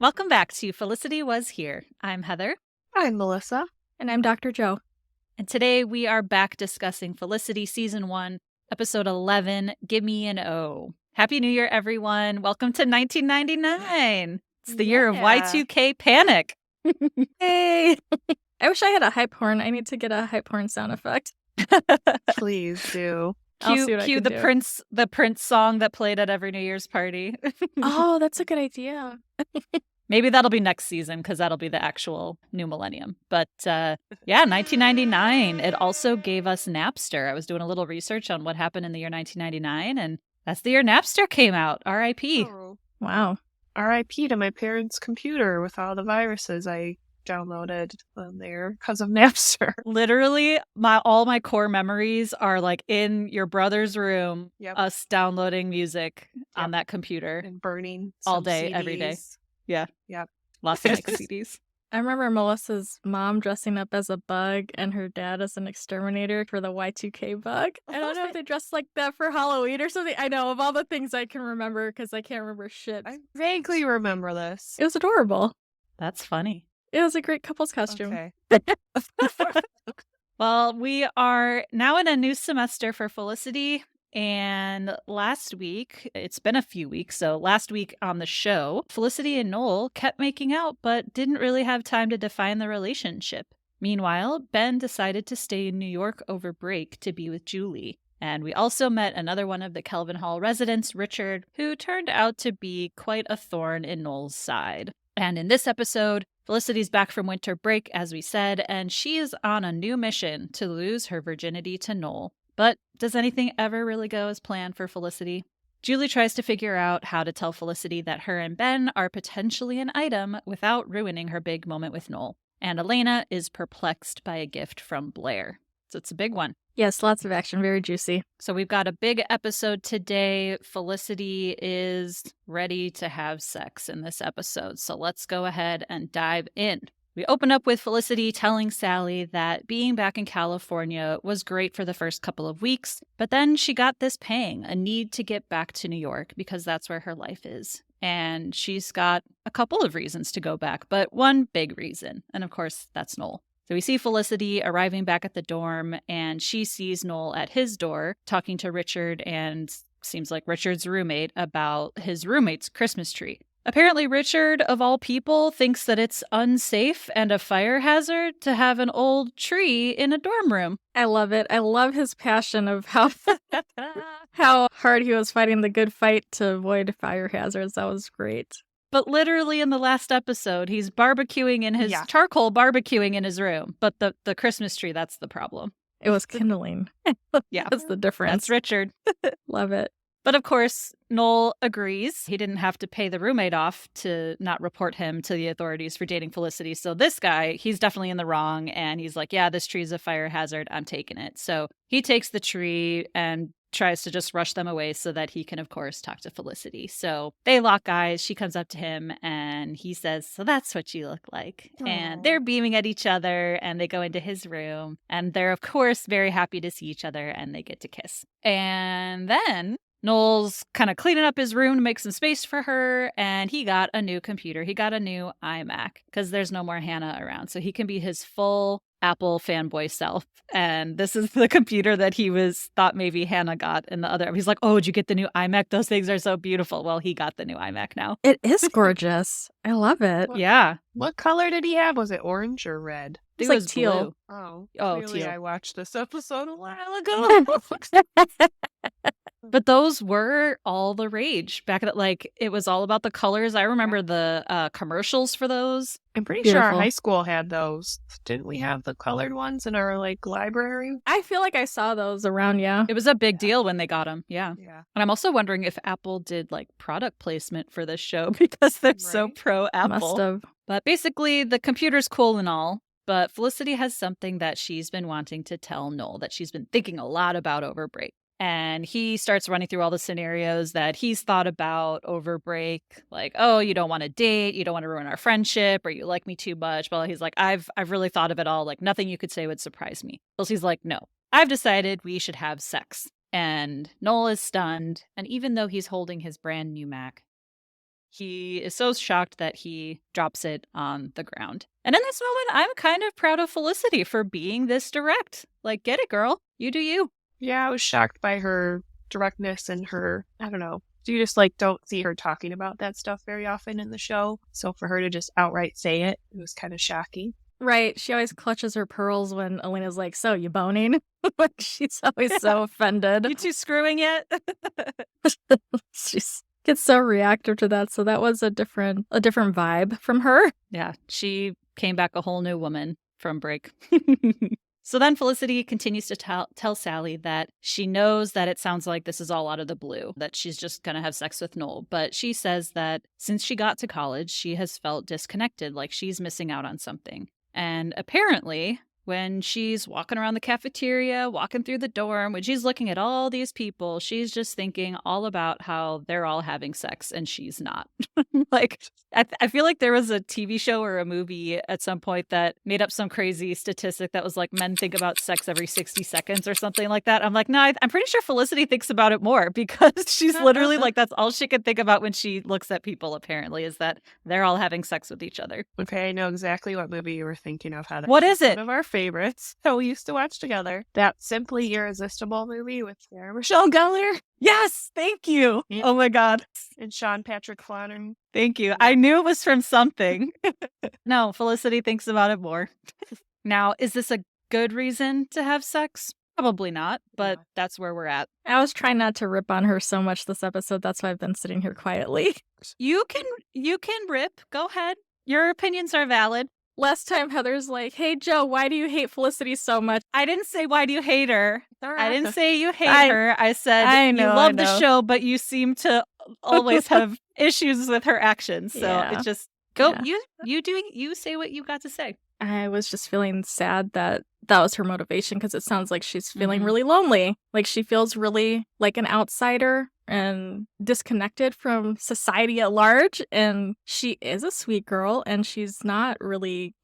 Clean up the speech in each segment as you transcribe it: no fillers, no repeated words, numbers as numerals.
Welcome back to Felicity Was Here. I'm Heather. I'm Melissa. And I'm Dr. Joe. And today we are back discussing Felicity Season 1, Episode 11, Gimme an O. Happy New Year, everyone. Welcome to 1999. It's the year of Y2K panic. Hey! I wish I had a hype horn. I need to get a hype horn sound effect. Please do. Cue the Prince song that played at every New Year's party. Oh, that's a good idea. Maybe that'll be next season because that'll be the actual new millennium. But yeah, 1999. It also gave us Napster. I was doing a little research on what happened in the year 1999, and that's the year Napster came out. R.I.P. Oh. Wow. R.I.P. to my parents' computer with all the viruses I downloaded on there because of Napster. Literally, all my core memories are like in your brother's room, us downloading music on that computer. And burning all day, CDs. every day. Yeah. Yep. Lots of CDs. I remember Melissa's mom dressing up as a bug and her dad as an exterminator for the Y2K bug. I don't know if they dressed like that for Halloween or something. I know, of all the things I can remember, because I can't remember shit. I vaguely remember this. It was adorable. That's funny. It was a great couple's costume. Okay. Well, we are now in a new semester for Felicity. And last week, it's been a few weeks, so last week on the show, Felicity and Noel kept making out, but didn't really have time to define the relationship. Meanwhile, Ben decided to stay in New York over break to be with Julie. And we also met another one of the Kelvin Hall residents, Richard, who turned out to be quite a thorn in Noel's side. And in this episode, Felicity's back from winter break, as we said, and she is on a new mission to lose her virginity to Noel. But does anything ever really go as planned for Felicity? Julie tries to figure out how to tell Felicity that her and Ben are potentially an item without ruining her big moment with Noel. And Elena is perplexed by a gift from Blair. So it's a big one. Yes, lots of action, very juicy. So we've got a big episode today. Felicity is ready to have sex in this episode. So let's go ahead and dive in. We open up with Felicity telling Sally that being back in California was great for the first couple of weeks, but then she got this pang, a need to get back to New York because that's where her life is. And she's got a couple of reasons to go back, but one big reason, and of course, that's Noel. So we see Felicity arriving back at the dorm, and she sees Noel at his door talking to Richard and seems like Richard's roommate about his roommate's Christmas tree. Apparently, Richard, of all people, thinks that it's unsafe and a fire hazard to have an old tree in a dorm room. I love it. I love his passion of how hard he was fighting the good fight to avoid fire hazards. That was great. But literally in the last episode, he's barbecuing in his charcoal barbecuing in his room. But the Christmas tree, that's the problem. It was kindling. Yeah. That's the difference. That's Richard. Love it. But of course, Noel agrees. He didn't have to pay the roommate off to not report him to the authorities for dating Felicity. So this guy, he's definitely in the wrong. And he's like, yeah, this tree is a fire hazard. I'm taking it. So he takes the tree and tries to just rush them away so that he can, of course, talk to Felicity. So they lock eyes. She comes up to him and he says, so that's what you look like. Aww. And they're beaming at each other and they go into his room. And they're, of course, very happy to see each other and they get to kiss. And then Noel's kind of cleaning up his room to make some space for her, and he got a new computer. He got a new iMac because there's no more Hannah around, so he can be his full Apple fanboy self. And this is the computer that he thought maybe Hannah got in the other. He's like, oh, did you get the new iMac? Those things are so beautiful. Well, he got the new iMac now. It is gorgeous. I love it. Yeah. What color did he have? Was it orange or red? It's like teal. Blue. Oh, clearly teal. I watched this episode a while ago. But those were all the rage back at it was all about the colors. I remember the commercials for those. I'm pretty sure our high school had those. Didn't we have the colored ones in our library? I feel like I saw those around, yeah. It was a big deal when they got them, yeah. Yeah. And I'm also wondering if Apple did product placement for this show because they're so pro Apple. Must have. But basically, the computer's cool and all. But Felicity has something that she's been wanting to tell Noel that she's been thinking a lot about over break. And he starts running through all the scenarios that he's thought about over break. Like, oh, you don't want to date. You don't want to ruin our friendship, or you like me too much. Well, he's like, I've really thought of it all. Nothing you could say would surprise me. Well, he's like, no, I've decided we should have sex. And Noel is stunned. And even though he's holding his brand new Mac, He is so shocked that he drops it on the ground. And in this moment, I'm kind of proud of Felicity for being this direct. Like, get it, girl. You do you. Yeah, I was shocked by her directness and her, I don't know. You just like don't see her talking about that stuff very often in the show. So for her to just outright say it, it was kind of shocking. Right. She always clutches her pearls when Elena's like, so you boning? Like, she's always so offended. You two screwing yet? She gets so reactive to that. So that was a different vibe from her. Yeah, she came back a whole new woman from break. So then Felicity continues to tell Sally that she knows that it sounds like this is all out of the blue, that she's just going to have sex with Noel. But she says that since she got to college, she has felt disconnected, like she's missing out on something. And apparently, when she's walking around the cafeteria, walking through the dorm, when she's looking at all these people, she's just thinking all about how they're all having sex and she's not. Like, I feel like there was a TV show or a movie at some point that made up some crazy statistic that was like men think about sex every 60 seconds or something like that. I'm like, no, I'm pretty sure Felicity thinks about it more because she's literally like, that's all she can think about when she looks at people, apparently, is that they're all having sex with each other. Okay, I know exactly what movie you were thinking of, Heather. What is it? One of our favorites that we used to watch together. That Simply Irresistible movie with Sarah Michelle Gellar. Yes, thank you. Yeah. Oh my God. And Sean Patrick Flannery. Thank you. I knew it was from something. No, Felicity thinks about it more. Now, is this a good reason to have sex? Probably not, but that's where we're at. I was trying not to rip on her so much this episode. That's why I've been sitting here quietly. You can rip. Go ahead. Your opinions are valid. Last time Heather's like, hey, Joe, why do you hate Felicity so much? I didn't say, why do you hate her? I didn't say you hate her. I said, you I love know. the show, but you seem to always have issues with her actions. So Yeah. it's just, go, Yeah. you say what you got to say. I was just feeling sad that was her motivation because it sounds like she's feeling Mhm. really lonely. Like she feels really like an outsider and disconnected from society at large. And she is a sweet girl and she's not really,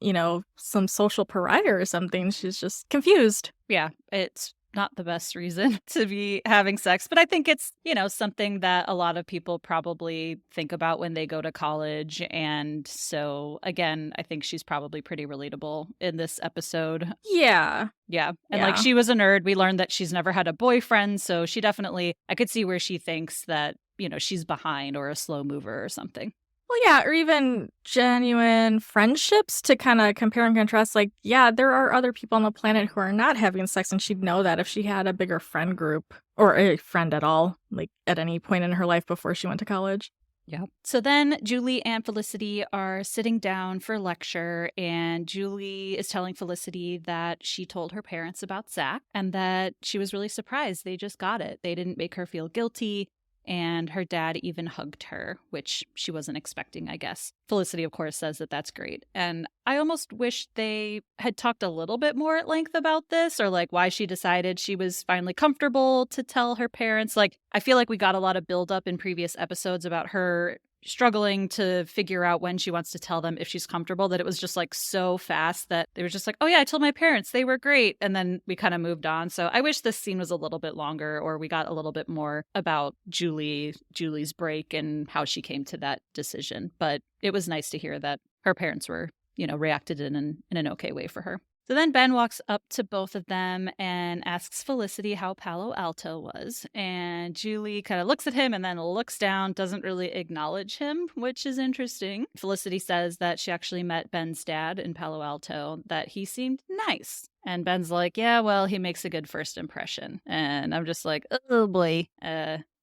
some social pariah or something. She's just confused. Yeah, it's not the best reason to be having sex, but I think it's, something that a lot of people probably think about when they go to college. And so, again, I think she's probably pretty relatable in this episode. Yeah. Yeah. And Yeah. she was a nerd. We learned that she's never had a boyfriend. So she definitely, I could see where she thinks that, she's behind or a slow mover or something. Well, yeah, or even genuine friendships to kind of compare and contrast. Like, yeah, there are other people on the planet who are not having sex, and she'd know that if she had a bigger friend group or a friend at all, like at any point in her life before she went to college. Yeah. So then Julie and Felicity are sitting down for lecture, and Julie is telling Felicity that she told her parents about Zach and that she was really surprised they just got it. They didn't make her feel guilty. And her dad even hugged her, which she wasn't expecting, I guess. Felicity, of course, says that that's great. And I almost wish they had talked a little bit more at length about this, or like why she decided she was finally comfortable to tell her parents. Like, I feel like we got a lot of buildup in previous episodes about her struggling to figure out when she wants to tell them if she's comfortable, that it was just like so fast that they were just like, oh yeah, I told my parents, they were great. And then we kind of moved on. So I wish this scene was a little bit longer, or we got a little bit more about Julie's break and how she came to that decision. But it was nice to hear that her parents were, reacted in an okay way for her. So then Ben walks up to both of them and asks Felicity how Palo Alto was. And Julie kind of looks at him and then looks down, doesn't really acknowledge him, which is interesting. Felicity says that she actually met Ben's dad in Palo Alto, that he seemed nice. And Ben's like, yeah, well, he makes a good first impression. And I'm just like, oh boy.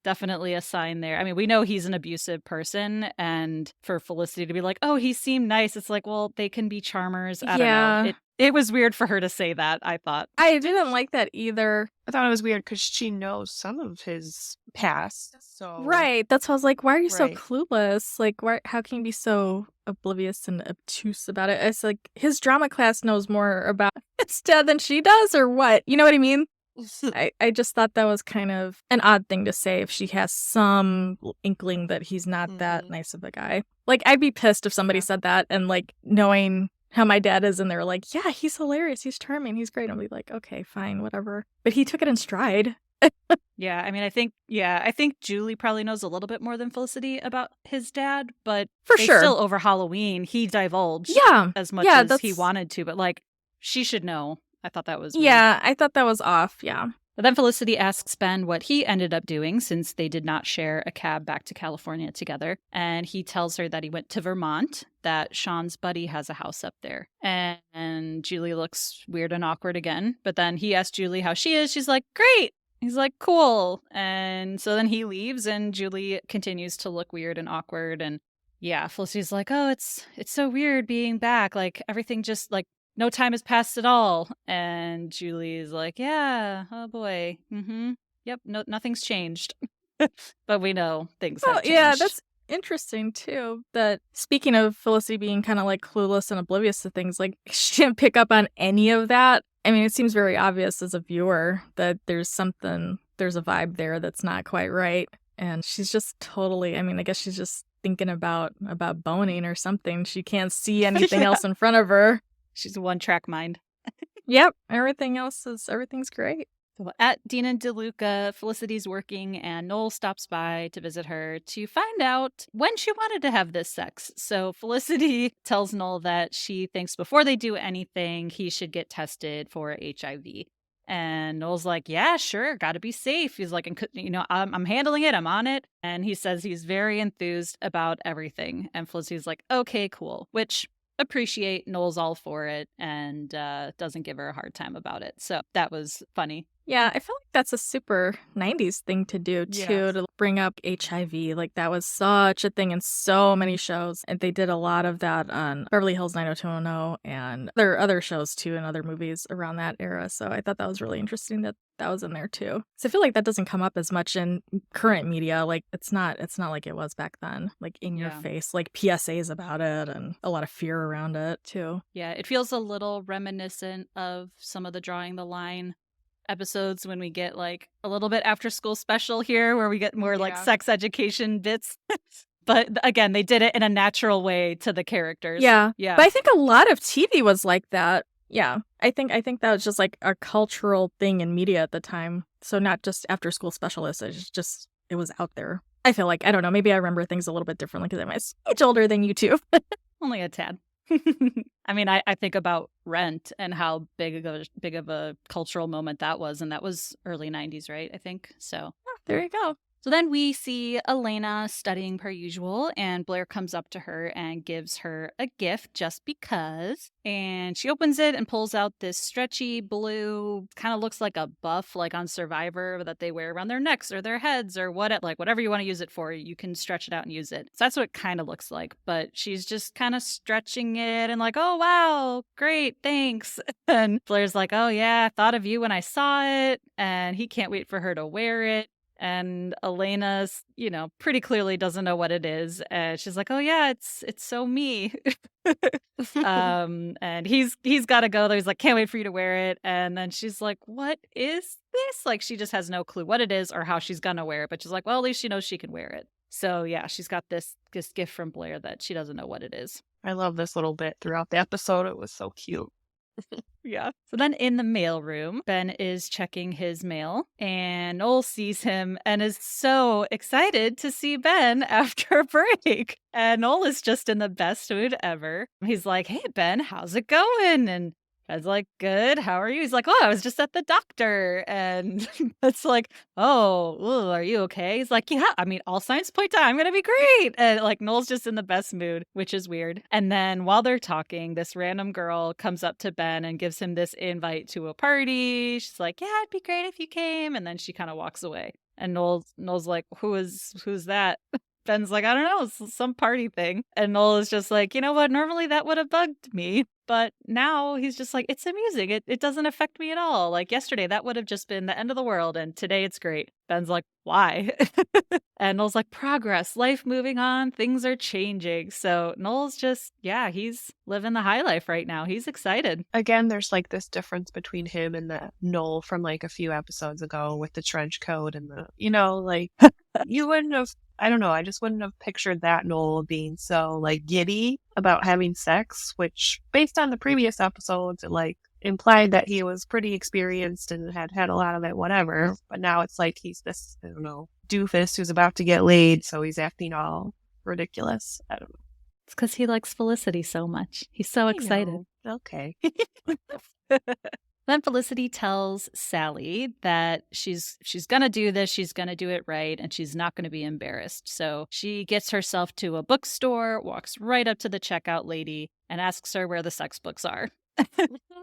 Definitely a sign there. I mean, we know he's an abusive person, and for Felicity to be like, oh, he seemed nice. It's like, well, they can be charmers. I don't know. It was weird for her to say that, I thought. I didn't like that either. I thought it was weird because she knows some of his past. So Right. That's why I was like, why are you so Right. clueless? Like, how can you be so oblivious and obtuse about it? It's like his drama class knows more about his dad than she does, or what? You know what I mean? I just thought that was kind of an odd thing to say if she has some inkling that he's not that Mhm. nice of a guy. Like, I'd be pissed if somebody Yeah. said that, and like knowing how my dad is, and they're like, yeah, he's hilarious, he's charming, he's great. I'll be like, okay, fine, whatever. But he took it in stride. Yeah, I mean, I think Julie probably knows a little bit more than Felicity about his dad, but For they sure. still over Halloween, he divulged Yeah. as much Yeah, as he that's wanted to, but like she should know. I thought that was weird. yeah, I thought that was off, yeah. But then Felicity asks Ben what he ended up doing since they did not share a cab back to California together. And he tells her that he went to Vermont, that Sean's buddy has a house up there. And Julie looks weird and awkward again. But then he asks Julie how she is. She's like, great. He's like, cool. And so then he leaves and Julie continues to look weird and awkward. And yeah, Felicity's like, oh, it's so weird being back. Like everything just like no time has passed at all. And Julie's like, yeah, oh boy. Mm-hmm. Yep, nothing's changed. But we know things have changed. Yeah, that's interesting too. That speaking of Felicity being kind of like clueless and oblivious to things, like she didn't pick up on any of that. I mean, it seems very obvious as a viewer that there's a vibe there that's not quite right. And she's just totally, I mean, I guess she's just thinking about boning or something. She can't see anything else in front of her. She's a one-track mind. Yep, everything's great. So at Dean and DeLuca, Felicity's working and Noel stops by to visit her to find out when she wanted to have this sex. So Felicity tells Noel that she thinks before they do anything, he should get tested for HIV. And Noel's like, yeah, sure, gotta be safe. He's like, I'm handling it, I'm on it. And he says he's very enthused about everything. And Felicity's like, okay, cool. Which appreciate. Noel's all for it and doesn't give her a hard time about it. So that was funny. Yeah, I feel like that's a super 90s thing to do, too, Yes. to bring up HIV. Like, that was such a thing in so many shows. And they did a lot of that on Beverly Hills 90210 and there are other shows, too, and other movies around that era. So I thought that was really interesting that that was in there, too. So I feel like that doesn't come up as much in current media. Like, it's not like it was back then. Like, in your face, like PSAs about it and a lot of fear around it, too. Yeah, it feels a little reminiscent of some of the Drawing the Line episodes when we get like a little bit after school special here where we get more like sex education bits. But again, they did it in a natural way to the characters. Yeah. Yeah. But I think a lot of TV was like that. Yeah. I think that was just like a cultural thing in media at the time. So not just after school specialists. It was out there. I feel like, I don't know, maybe I remember things a little bit differently because I'm a smidge older than you two. Only a tad. I mean, I think about Rent and how big of a cultural moment that was. And that was early 90s, right? I think. So there you go. So then we see Elena studying per usual, and Blair comes up to her and gives her a gift just because. And she opens it and pulls out this stretchy blue, kind of looks like a buff, like on Survivor, that they wear around their necks or their heads or whatever you want to use it for. You can stretch it out and use it. So that's what it kind of looks like. But she's just kind of stretching it and like, oh, wow, great, thanks. And Blair's like, oh, yeah, I thought of you when I saw it. And he can't wait for her to wear it. And Elena's, pretty clearly doesn't know what it is. And she's like, oh, yeah, it's so me. And he's got to go there. He's like, can't wait for you to wear it. And then she's like, what is this? Like, she just has no clue what it is or how she's going to wear it. But she's like, well, at least she knows she can wear it. So, yeah, she's got this gift from Blair that she doesn't know what it is. I love this little bit throughout the episode. It was so cute. Yeah. So then in the mail room, Ben is checking his mail and Noel sees him and is so excited to see Ben after a break. And Noel is just in the best mood ever. He's like, hey, Ben, how's it going? And Ben's like, good. How are you? He's like, oh, I was just at the doctor. And it's like, oh, ooh, are you okay? He's like, yeah, I mean, all signs point to I'm going to be great. And like Noel's just in the best mood, which is weird. And then while they're talking, this random girl comes up to Ben and gives him this invite to a party. She's like, yeah, it'd be great if you came. And then she kind of walks away. And Noel's like, who's that? Ben's like, I don't know, it's some party thing. And Noel is just like, you know what? Normally that would have bugged me. But now he's just like, it's amusing. It doesn't affect me at all. Like yesterday, that would have just been the end of the world. And today it's great. Ben's like, why? And Noel's like, progress, life moving on, things are changing. So Noel's just, yeah, he's living the high life right now. He's excited. Again, there's like this difference between him and the Noel from like a few episodes ago with the trench coat and like you wouldn't have, I don't know, I just wouldn't have pictured that Noel being so like giddy about having sex, which based on the previous episodes, it like implied that he was pretty experienced and had had a lot of it, whatever. But now it's like he's this, I don't know, doofus who's about to get laid, so he's acting all ridiculous. I don't know. It's because he likes Felicity so much. He's so excited. know. Okay. Then Felicity tells Sally that she's gonna do this, she's gonna do it right, and she's not gonna be embarrassed. So she gets herself to a bookstore, walks right up to the checkout lady, and asks her where the sex books are.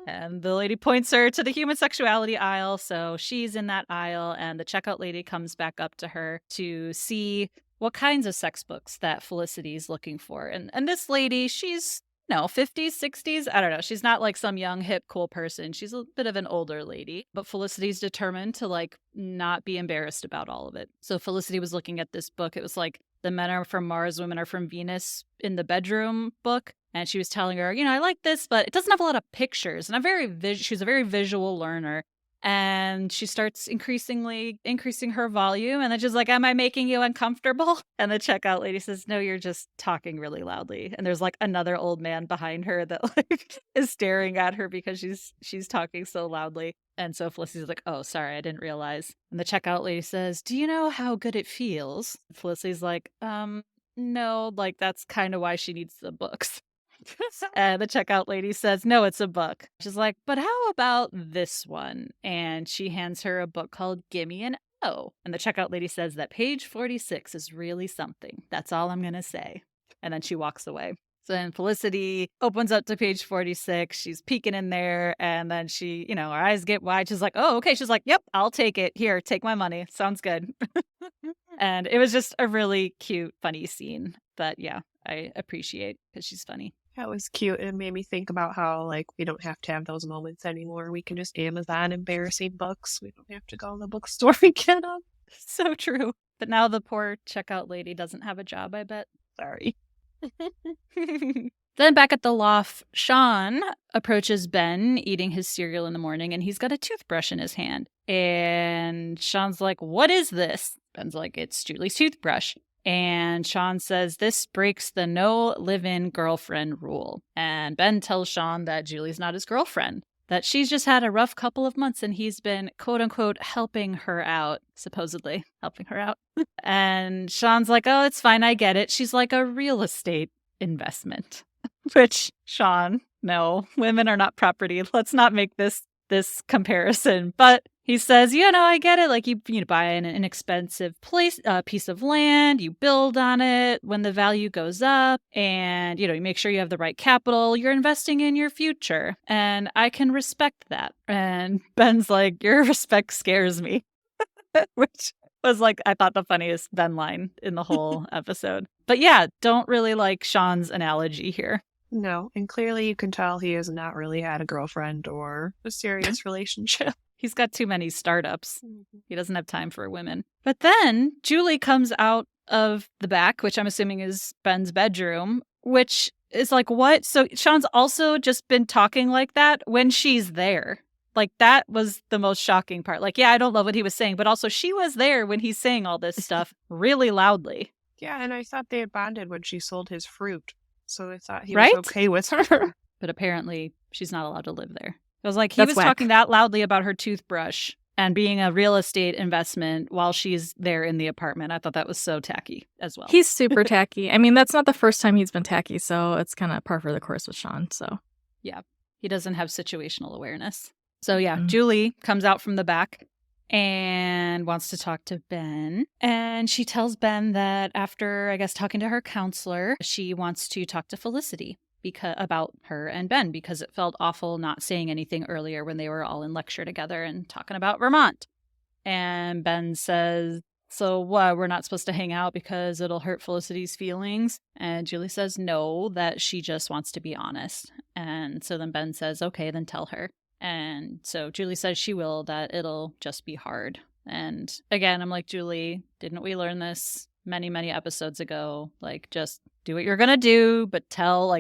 And the lady points her to the human sexuality aisle. So she's in that aisle, and the checkout lady comes back up to her to see what kinds of sex books that Felicity's looking for. And this lady, she's 50s, 60s. I don't know. She's not like some young, hip, cool person. She's a bit of an older lady, but Felicity's determined to like not be embarrassed about all of it. So Felicity was looking at this book. It was like The Men Are From Mars, Women Are From Venus in the Bedroom book. And she was telling her, I like this, but it doesn't have a lot of pictures. And she's a very visual learner. And she starts increasing her volume. And then she's like, am I making you uncomfortable? And the checkout lady says, no, you're just talking really loudly. And there's like another old man behind her that like is staring at her because she's talking so loudly. And so Felicity's like, oh, sorry, I didn't realize. And the checkout lady says, do you know how good it feels? Felicity's like, no, like that's kind of why she needs the books. And the checkout lady says, no, it's a book. She's like, but how about this one? And she hands her a book called Gimme an O. And the checkout lady says that page 46 is really something. That's all I'm going to say. And then she walks away. So then Felicity opens up to page 46. She's peeking in there. And then she, her eyes get wide. She's like, oh, okay. She's like, yep, I'll take it. Here, take my money. Sounds good. And it was just a really cute, funny scene that, yeah, I appreciate because she's funny. That was cute. It made me think about how, like, we don't have to have those moments anymore. We can just Amazon embarrassing books. We don't have to go to the bookstore and get them. So true. But now the poor checkout lady doesn't have a job, I bet. Sorry. Then back at the loft, Sean approaches Ben eating his cereal in the morning, and he's got a toothbrush in his hand. And Sean's like, what is this? Ben's like, it's Julie's toothbrush. And Sean says this breaks the no live-in girlfriend rule. And Ben tells Sean that Julie's not his girlfriend, that she's just had a rough couple of months and he's been, quote unquote, helping her out, supposedly helping her out. And Sean's like, oh, it's fine. I get it. She's like a real estate investment, which Sean, no, women are not property. Let's not make this comparison. But he says, I get it. Like you buy an inexpensive piece of land, you build on it when the value goes up, and, you make sure you have the right capital. You're investing in your future. And I can respect that. And Ben's like, your respect scares me, which was like, I thought the funniest Ben line in the whole episode. But yeah, don't really like Sean's analogy here. No, and clearly you can tell he has not really had a girlfriend or a serious relationship. He's got too many startups. He doesn't have time for women. But then Julie comes out of the back, which I'm assuming is Ben's bedroom, which is like, what? So Sean's also just been talking like that when she's there. Like, that was the most shocking part. Like, yeah, I don't love what he was saying, but also she was there when he's saying all this stuff really loudly. Yeah, and I thought they had bonded when she sold his fruit. So I thought he right? was okay with her. But apparently she's not allowed to live there. It was like he That's was whack. talking that loudly about her toothbrush and being a real estate investment while she's there in the apartment. I thought that was so tacky as well. He's super tacky. I mean, that's not the first time he's been tacky, so it's kind of par for the course with Sean. So yeah, he doesn't have situational awareness. So yeah, Julie comes out from the back and wants to talk to Ben. And she tells Ben that after, I guess, talking to her counselor, she wants to talk to Felicity about her and Ben because it felt awful not saying anything earlier when they were all in lecture together and talking about Vermont. And Ben says, so what, we're not supposed to hang out because it'll hurt Felicity's feelings? And Julie says no, that she just wants to be honest. And so then Ben says, okay, then tell her. And so Julie says she will, that it'll just be hard. And again, I'm like, Julie, didn't we learn this many, many episodes ago? Like, just do what you're going to do, but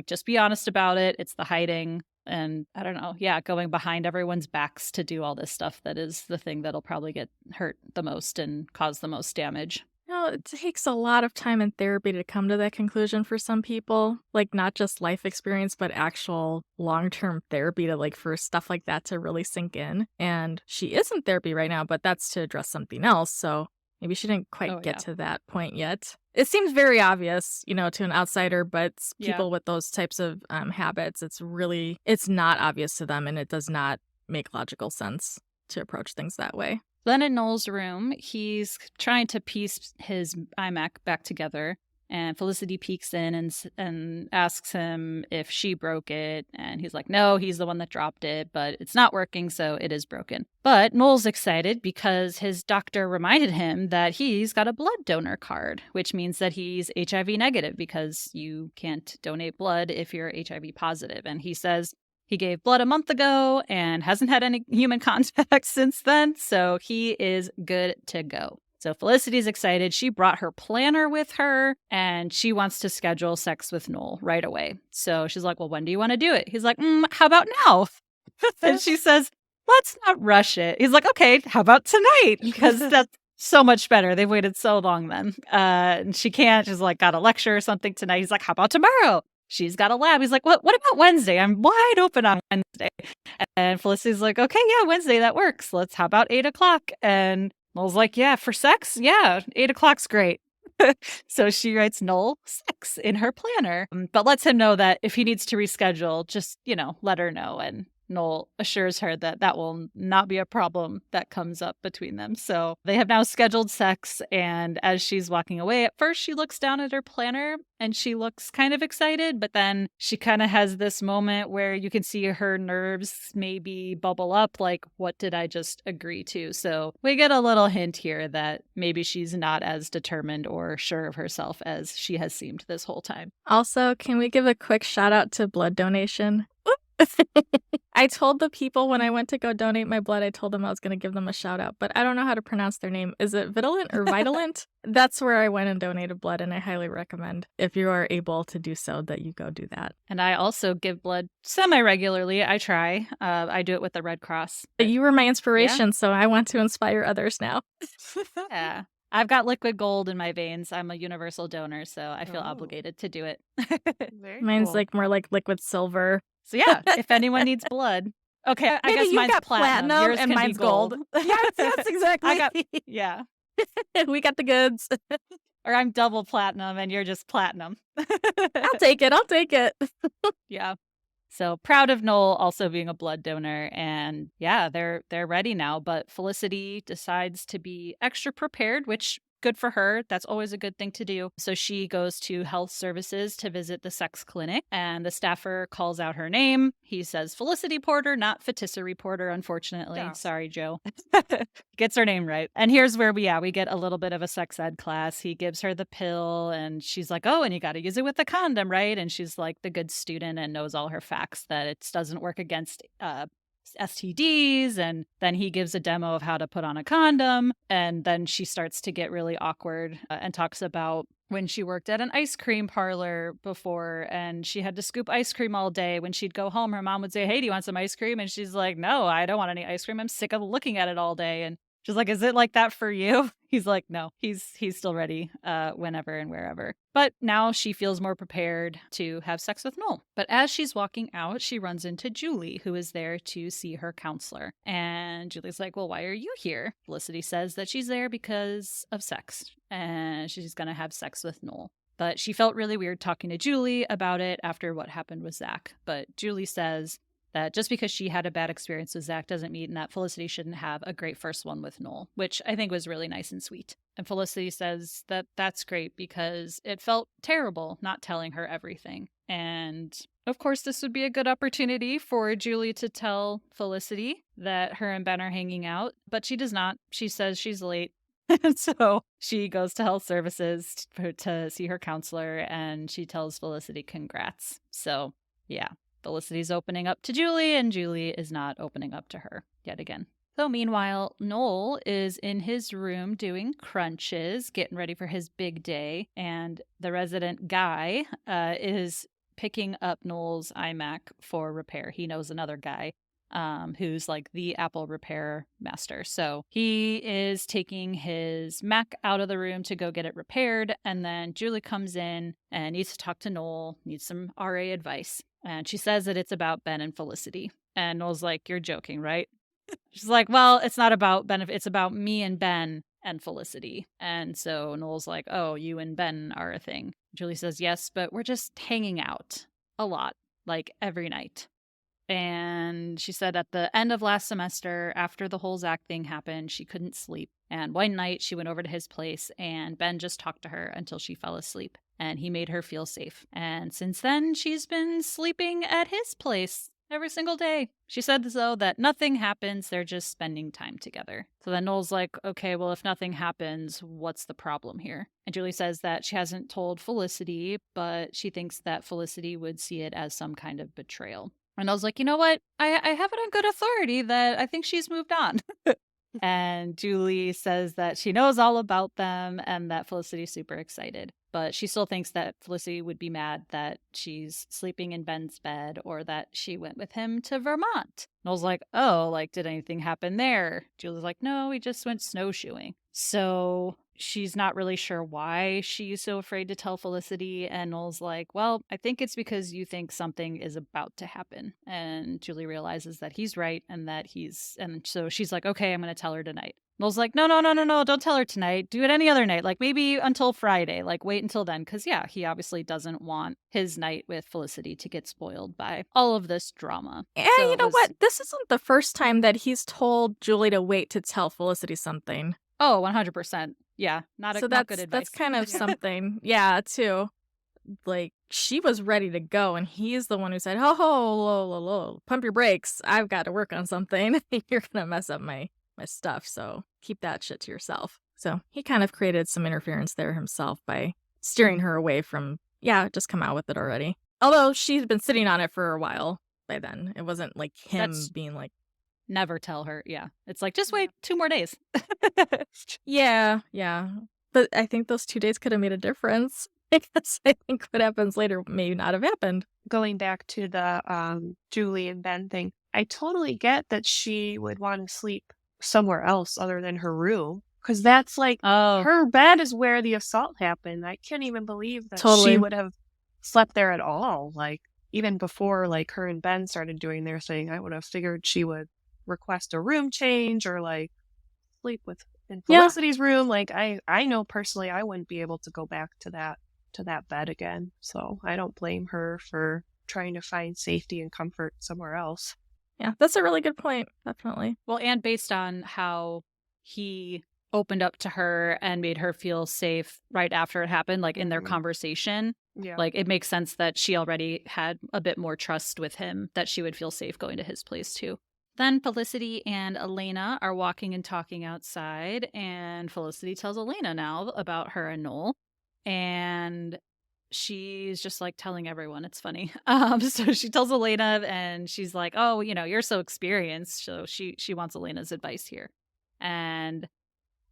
just be honest about it. It's the hiding. And I don't know. Yeah, going behind everyone's backs to do all this stuff that is the thing that'll probably get hurt the most and cause the most damage. No, it takes a lot of time in therapy to come to that conclusion for some people. Like, not just life experience, but actual long-term therapy to, like, for stuff like that to really sink in. And she is in therapy right now, but that's to address something else, so maybe she didn't quite Oh, get yeah. to that point yet. It seems very obvious, to an outsider, but Yeah. people with those types of, habits, it's not obvious to them, and it does not make logical sense to approach things that way. Then in Noel's room, he's trying to piece his iMac back together, and Felicity peeks in and asks him if she broke it, and he's like, no, he's the one that dropped it, but it's not working, so it is broken. But Noel's excited because his doctor reminded him that he's got a blood donor card, which means that he's HIV negative because you can't donate blood if you're HIV positive. And he says, he gave blood a month ago and hasn't had any human contact since then, so he is good to go. So Felicity's excited. She brought her planner with her, and she wants to schedule sex with Noel right away. So she's like, well, when do you want to do it? He's like, how about now? And she says, let's not rush it. He's like, okay, how about tonight? Because that's so much better. They've waited so long then. And she can't. She's like, got a lecture or something tonight. He's like, how about tomorrow? She's got a lab. He's like, what about Wednesday? I'm wide open on Wednesday. And Felicity's like, okay, yeah, Wednesday, that works. How about 8:00? And Noel's like, yeah, for sex? Yeah, 8:00's great. So she writes Noel sex in her planner, but lets him know that if he needs to reschedule, just, let her know. And Noel assures her that that will not be a problem that comes up between them. So they have now scheduled sex. And as she's walking away, at first she looks down at her planner and she looks kind of excited, but then she kind of has this moment where you can see her nerves maybe bubble up, like, what did I just agree to? So we get a little hint here that maybe she's not as determined or sure of herself as she has seemed this whole time. Also, can we give a quick shout out to blood donation? I told the people when I went to go donate my blood, I told them I was going to give them a shout out, but I don't know how to pronounce their name. Is it Vitalant or Vitalant? That's where I went and donated blood, and I highly recommend, if you are able to do so, that you go do that. And I also give blood semi-regularly. I try. I do it with the Red Cross. But you were my inspiration, so I want to inspire others now. Yeah. I've got liquid gold in my veins. I'm a universal donor, so I feel obligated to do it. Very Mine's cool. more like liquid silver. So yeah, if anyone needs blood. Okay, I Maybe guess you mine's got platinum. Yours and can mine's be gold. Yes, exactly. Yeah. We got the goods. Or I'm double platinum and you're just platinum. I'll take it. Yeah. So proud of Noel also being a blood donor, and yeah, they're ready now, but Felicity decides to be extra prepared, which good for her. That's always a good thing to do. So she goes to health services to visit the sex clinic, and the staffer calls out her name. He says Felicity Porter, not Fetisserie Porter, unfortunately. Yes. Sorry, Joe. Gets her name right. And here's where we get a little bit of a sex ed class. He gives her the pill, and she's like, oh, and you got to use it with a condom, right? And she's like the good student and knows all her facts that it doesn't work against STDs. And then he gives a demo of how to put on a condom. And then she starts to get really awkward and talks about when she worked at an ice cream parlor before and she had to scoop ice cream all day. When she'd go home, her mom would say, hey, do you want some ice cream? And she's like, no, I don't want any ice cream. I'm sick of looking at it all day. And she's like, is it like that for you? He's like, no, he's still ready whenever and wherever. But now she feels more prepared to have sex with Noel. But as she's walking out, she runs into Julie, who is there to see her counselor. And Julie's like, well, why are you here? Felicity says that she's there because of sex and she's going to have sex with Noel. But she felt really weird talking to Julie about it after what happened with Zach. But Julie says that just because she had a bad experience with Zach doesn't mean that Felicity shouldn't have a great first one with Noel, which I think was really nice and sweet. And Felicity says that that's great because it felt terrible not telling her everything. And of course, this would be a good opportunity for Julie to tell Felicity that her and Ben are hanging out, but she does not. She says she's late. And so she goes to health services to see her counselor, and she tells Felicity congrats. So yeah. Felicity's opening up to Julie, and Julie is not opening up to her yet again. So meanwhile, Noel is in his room doing crunches, getting ready for his big day, and the resident guy is picking up Noel's iMac for repair. He knows another guy who's like the Apple repair master. So he is taking his Mac out of the room to go get it repaired. And then Julie comes in and needs to talk to Noel, needs some RA advice. And she says that it's about Ben and Felicity. And Noel's like, "You're joking, right?" She's like, "Well, it's not about Ben. It's about me and Ben and Felicity." And so Noel's like, "Oh, you and Ben are a thing." Julie says, "Yes, but we're just hanging out a lot, like every night." And she said at the end of last semester, after the whole Zach thing happened, she couldn't sleep. And one night she went over to his place and Ben just talked to her until she fell asleep. And he made her feel safe. And since then, she's been sleeping at his place every single day. She said, though, that nothing happens. They're just spending time together. So then Noel's like, "Okay, well, if nothing happens, what's the problem here?" And Julie says that she hasn't told Felicity, but she thinks that Felicity would see it as some kind of betrayal. And I was like, "You know what? I have it on good authority that I think she's moved on." And Julie says that she knows all about them and that Felicity's super excited. But she still thinks that Felicity would be mad that she's sleeping in Ben's bed or that she went with him to Vermont. And I was like, "Oh, like, did anything happen there?" Julie's like, "No, we just went snowshoeing." So she's not really sure why she's so afraid to tell Felicity. And Noel's like, "Well, I think it's because you think something is about to happen." And Julie realizes that he's right and and so she's like, "Okay, I'm going to tell her tonight." Noel's like, "No, no, no, no, no, don't tell her tonight. Do it any other night. Like maybe until Friday. Like wait until then." Because, yeah, he obviously doesn't want his night with Felicity to get spoiled by all of this drama. Yeah, So you it know was, what? This isn't the first time that he's told Julie to wait to tell Felicity something. oh, 100%. Yeah, not So not good that's advice. kind of Yeah. something. Yeah, too. Like she was ready to go, and he's the one who said, "Ho ho, lo, lo, lo, pump your brakes. I've got to work on something. You're gonna mess up my stuff. So keep that shit to yourself." So he kind of created some interference there himself by steering her away from, yeah, just come out with it already. Although she's been sitting on it for a while by then. It wasn't like him That's being like, never tell her. Yeah. It's like, just wait Yeah. 2 more days. yeah, yeah. But I think those 2 days could have made a difference. Because I think what happens later may not have happened. Going back to the Julie and Ben thing, I totally get that she would want to sleep somewhere else other than her room. Because that's like Oh, her bed is where the assault happened. I can't even believe that Totally. she would have slept there at all. Like, even before like her and Ben started doing their thing, I would have figured she would request a room change or like sleep in Yeah. Felicity's room. Like I know personally I wouldn't be able to go back to that bed again. So I don't blame her for trying to find safety and comfort somewhere else. Yeah, that's a really good point. Definitely. well, and based on how he opened up to her and made her feel safe right after it happened, like in their Mhm. conversation, Yeah. like it makes sense that she already had a bit more trust with him, that she would feel safe going to his place too. Then Felicity and Elena are walking and talking outside, and Felicity tells Elena now about her and Noel. And she's just like telling everyone. It's funny. So she tells Elena and she's like, "Oh, you're so experienced." So she wants Elena's advice here. And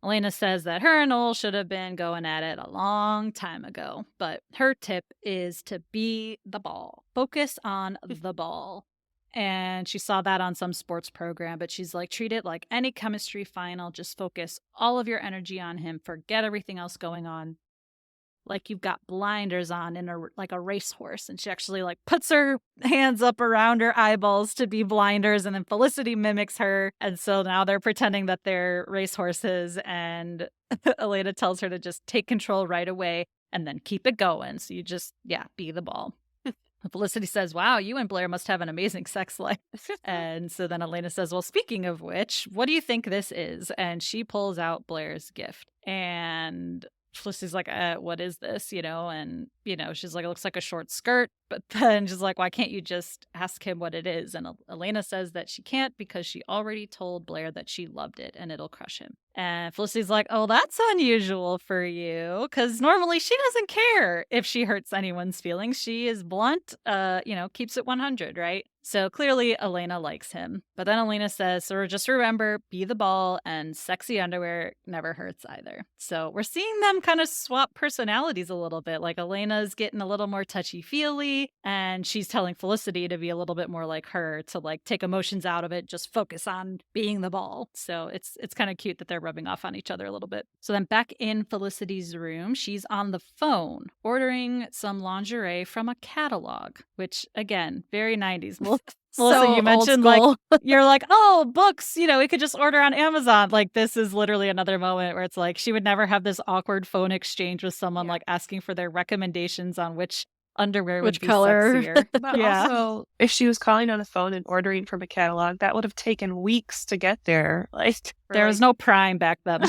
Elena says that her and Noel should have been going at it a long time ago. But her tip is to be the ball. Focus on the ball. And she saw that on some sports program, but she's like, treat it like any chemistry final. Just focus all of your energy on him. Forget everything else going on. Like you've got blinders on in like a racehorse. And she actually like puts her hands up around her eyeballs to be blinders. And then Felicity mimics her. And so now they're pretending that they're racehorses. And Elena tells her to just take control right away and then keep it going. So you just, yeah, be the ball. Felicity says, "Wow, you and Blair must have an amazing sex life." And so then Elena says, "Well, speaking of which, what do you think this is?" And she pulls out Blair's gift. And Felicity's like, "What is this?" And, she's like, "It looks like a short skirt." But then she's like, "Why can't you just ask him what it is?" And Elena says that she can't because she already told Blair that she loved it and it'll crush him. And Felicity's like, "Oh, that's unusual for you, because normally she doesn't care if she hurts anyone's feelings. She is blunt, keeps it 100, right?" So clearly Elena likes him. But then Elena says, "So just remember, be the ball, and sexy underwear never hurts either." So we're seeing them kind of swap personalities a little bit. Like Elena's getting a little more touchy-feely Felicity, and she's telling Felicity to be a little bit more like her, to like take emotions out of it, just focus on being the ball. So it's kind of cute that they're rubbing off on each other a little bit. So then back in Felicity's room, she's on the phone ordering some lingerie from a catalog, which again, very 90s. Melissa, So you old mentioned like school. you're like, oh, books, we could just order on Amazon. Like, this is literally another moment where it's like she would never have this awkward phone exchange with someone like asking for their recommendations on which underwear Which would be color. sexier. But Yeah. also, if she was calling on the phone and ordering from a catalog, that would have taken weeks to get there. Like There was no Prime back then.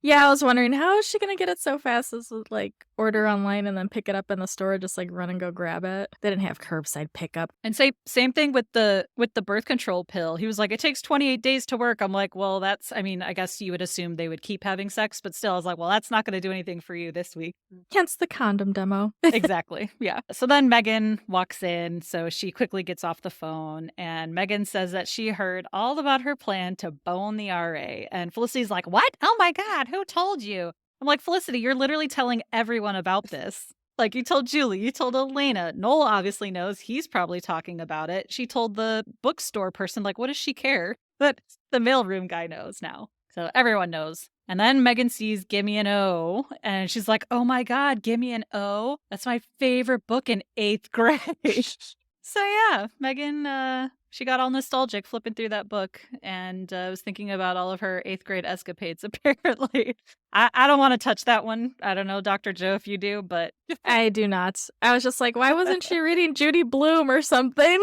Yeah, I was wondering, how is she going to get it so fast? This was like order online and then pick it up in the store, just like run and go grab it. They didn't have curbside pickup. And same thing with the birth control pill. He was like, it takes 28 days to work. I'm like, well, I guess you would assume they would keep having sex, but still, I was like, well, that's not going to do anything for you this week. Hence the condom demo. Exactly. Yeah. So then Megan walks in. So she quickly gets off the phone, and Megan says that she heard all about her plan to bone the RA. And Felicity's like, what? Oh my God, who told you? I'm like, Felicity, you're literally telling everyone about this. Like, you told Julie, you told Elena. Noel obviously knows. He's probably talking about it. She told the bookstore person, like, what does she care? But the mailroom guy knows now. So everyone knows. And then Megan sees Gimme an O, and she's like, oh my God, Gimme an O? That's my favorite book in 8th grade. So yeah, Megan, she got all nostalgic flipping through that book, and was thinking about all of her 8th grade escapades, apparently. I don't want to touch that one. I don't know, Dr. Joe, if you do, but I do not. I was just like, why wasn't she reading Judy Blume or something?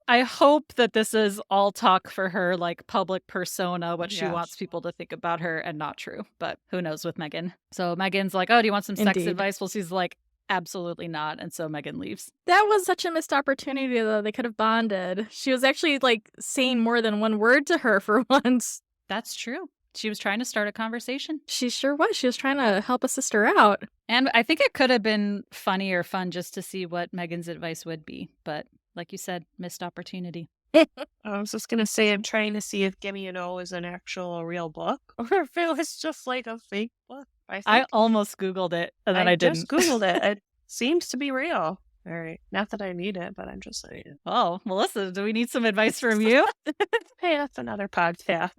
I hope that this is all talk for her, like public persona, what she wants people to think about her, and not true. But who knows with Megan. So Megan's like, oh, do you want some sex Indeed. advice? Well, she's like, absolutely not. And so Megan leaves. That was such a missed opportunity, though. They could have bonded. She was actually like saying more than one word to her for once. That's true. She was trying to start a conversation. She sure was. She was trying to help a sister out. And I think it could have been funny or fun just to see what Megan's advice would be. But like you said, missed opportunity. I was just going to say, I'm trying to see if Gimme an O is an actual real book or if it was just like a fake book. I almost Googled it, and then I didn't. Just Googled it. It seems to be real. All right. Not that I need it, but I'm just saying. Oh, Melissa, do we need some advice from you? Hey, that's another podcast.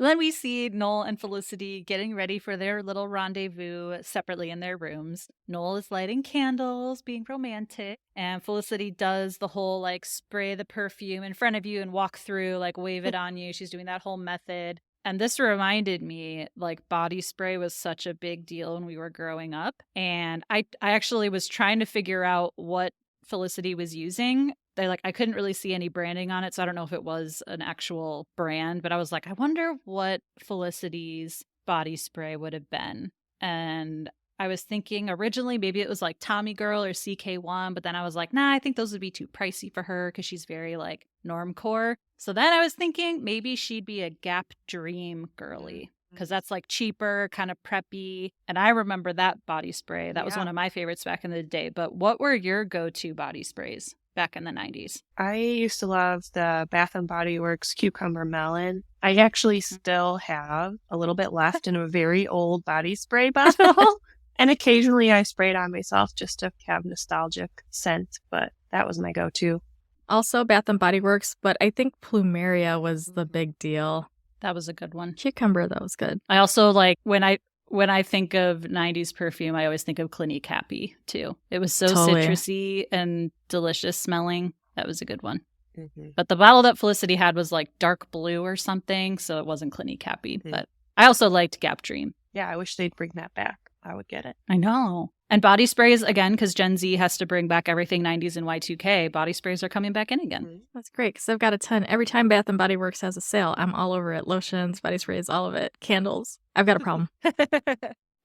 Then we see Noel and Felicity getting ready for their little rendezvous separately in their rooms. Noel is lighting candles, being romantic, and Felicity does the whole like spray the perfume in front of you and walk through, like wave it on you. She's doing that whole method. And this reminded me, like, body spray was such a big deal when we were growing up. And I actually was trying to figure out what Felicity was using. I couldn't really see any branding on it, so I don't know if it was an actual brand, but I was like, I wonder what Felicity's body spray would have been. And I was thinking originally maybe it was like Tommy Girl or CK1, but then I was like, nah, I think those would be too pricey for her because she's very like normcore. So then I was thinking maybe she'd be a Gap Dream girly because that's like cheaper, kind of preppy. And I remember that body spray. That was one of my favorites back in the day. But what were your go-to body sprays back in the 90s? I used to love the Bath & Body Works Cucumber Melon. I actually still have a little bit left in a very old body spray bottle. And occasionally I spray it on myself just to have nostalgic scent. But that was my go-to. Also Bath & Body Works, but I think Plumeria was the big deal. That was a good one. Cucumber, that was good. I also like when I think of 90s perfume, I always think of Clinique Happy too. It was so citrusy and delicious smelling. That was a good one. Mm-hmm. But the bottle that Felicity had was like dark blue or something, so it wasn't Clinique Happy. Mm-hmm. But I also liked Gap Dream. Yeah, I wish they'd bring that back. I would get it. I know. And body sprays, again, because Gen Z has to bring back everything 90s and Y2K, body sprays are coming back in again. Mm-hmm. That's great, because I've got a ton. Every time Bath & Body Works has a sale, I'm all over it. Lotions, body sprays, all of it. Candles. I've got a problem.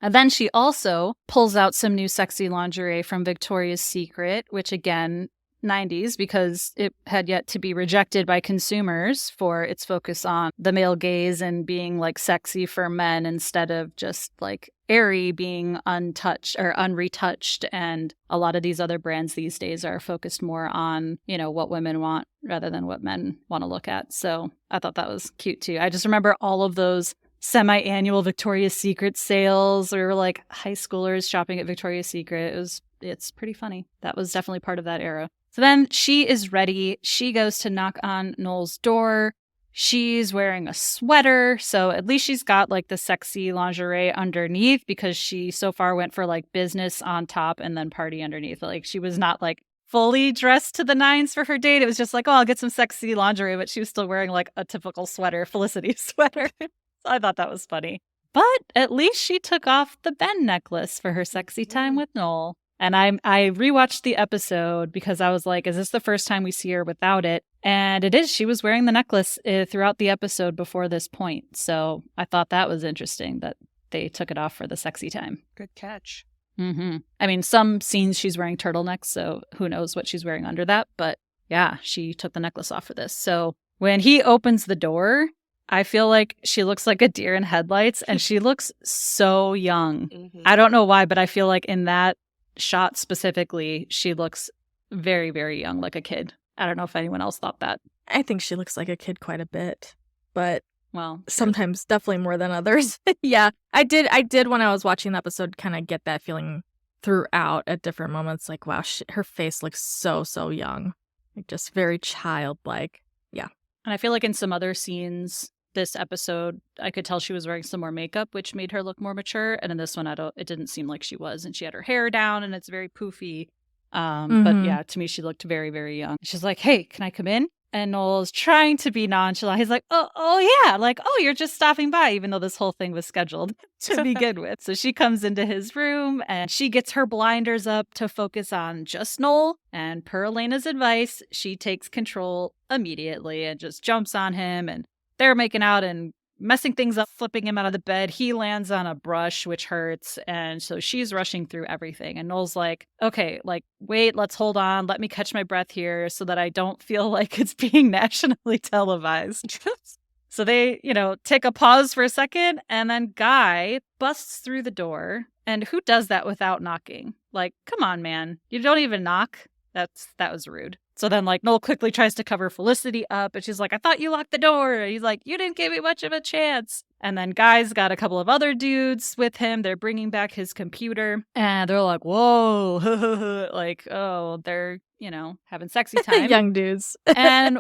And then she also pulls out some new sexy lingerie from Victoria's Secret, which again, 90s, because it had yet to be rejected by consumers for its focus on the male gaze and being like sexy for men instead of just like airy being untouched or unretouched. And a lot of these other brands these days are focused more on, you know, what women want rather than what men want to look at. So I thought that was cute too. I just remember all of those semi-annual Victoria's Secret sales. We were like high schoolers shopping at Victoria's Secret. It was it's pretty funny. That was definitely part of that era. So then she is ready. She goes to knock on Noel's door. She's wearing a sweater, so at least she's got like the sexy lingerie underneath, because she so far went for like business on top and then party underneath. Like she was not like fully dressed to the nines for her date. It was just like, oh, I'll get some sexy lingerie, but she was still wearing like a typical sweater, Felicity sweater. So I thought that was funny. But at least she took off the Ben necklace for her sexy time with Noel. And I rewatched the episode because I was like, is this the first time we see her without it? And it is. She was wearing the necklace throughout the episode before this point. So I thought that was interesting that they took it off for the sexy time. Good catch. Mm-hmm. I mean, some scenes she's wearing turtlenecks, so who knows what she's wearing under that. But yeah, she took the necklace off for this. So when he opens the door, I feel like she looks like a deer in headlights, and she looks so young. Mm-hmm. I don't know why, but I feel like in that shot specifically, she looks very, very young, like a kid. I don't know if anyone else thought that. I think she looks like a kid quite a bit, but well, sometimes definitely more than others. Yeah, I did when I was watching the episode kind of get that feeling throughout at different moments. Like, wow, her face looks so young, like just very childlike. Yeah. And I feel like in some other scenes this episode, I could tell she was wearing some more makeup, which made her look more mature. And in this one, it didn't seem like she was. And she had her hair down and it's very poofy. But yeah, to me, she looked very, very young. She's like, hey, can I come in? And Noel's trying to be nonchalant. He's like, oh yeah. Like, oh, you're just stopping by, even though this whole thing was scheduled to begin with. So she comes into his room and she gets her blinders up to focus on just Noel. And per Elena's advice, she takes control immediately and just jumps on him, and they're making out and messing things up, flipping him out of the bed. He lands on a brush, which hurts. And so she's rushing through everything. And Noel's like, okay, like, wait, let's hold on. Let me catch my breath here so that I don't feel like it's being nationally televised. So they, take a pause for a second. And then Guy busts through the door. And who does that without knocking? Like, come on, man. You don't even knock. That was rude. So then, like, Noel quickly tries to cover Felicity up, and she's like, I thought you locked the door. And he's like, you didn't give me much of a chance. And then Guy's got a couple of other dudes with him. They're bringing back his computer, and they're like, whoa, like, oh, they're, having sexy time. Young dudes. And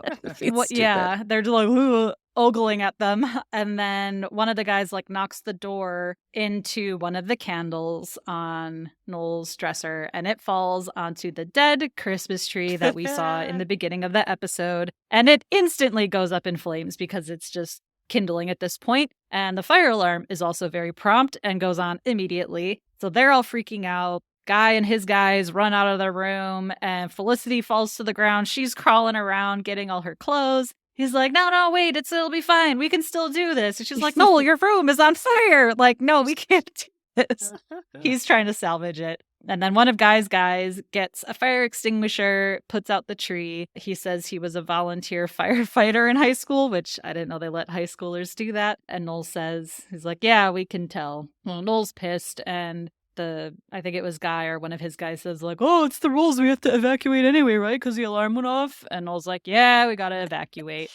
yeah, they're just like, ogling at them. And then one of the guys like knocks the door into one of the candles on Noel's dresser, and it falls onto the dead Christmas tree that we saw in the beginning of the episode. And it instantly goes up in flames because it's just kindling at this point. And the fire alarm is also very prompt and goes on immediately. So they're all freaking out. Guy and his guys run out of the room, and Felicity falls to the ground. She's crawling around getting all her clothes. He's like, no, wait, it'll be fine. We can still do this. And she's like, Noel, your room is on fire. Like, no, we can't do this. He's trying to salvage it. And then one of Guy's guys gets a fire extinguisher, puts out the tree. He says he was a volunteer firefighter in high school, which I didn't know they let high schoolers do that. And Noel says, he's like, yeah, we can tell. Well, Noel's pissed, and I think it was Guy or one of his guys says like, oh, it's the rules. We have to evacuate anyway, right? Because the alarm went off. And Noel's like, yeah, we got to evacuate.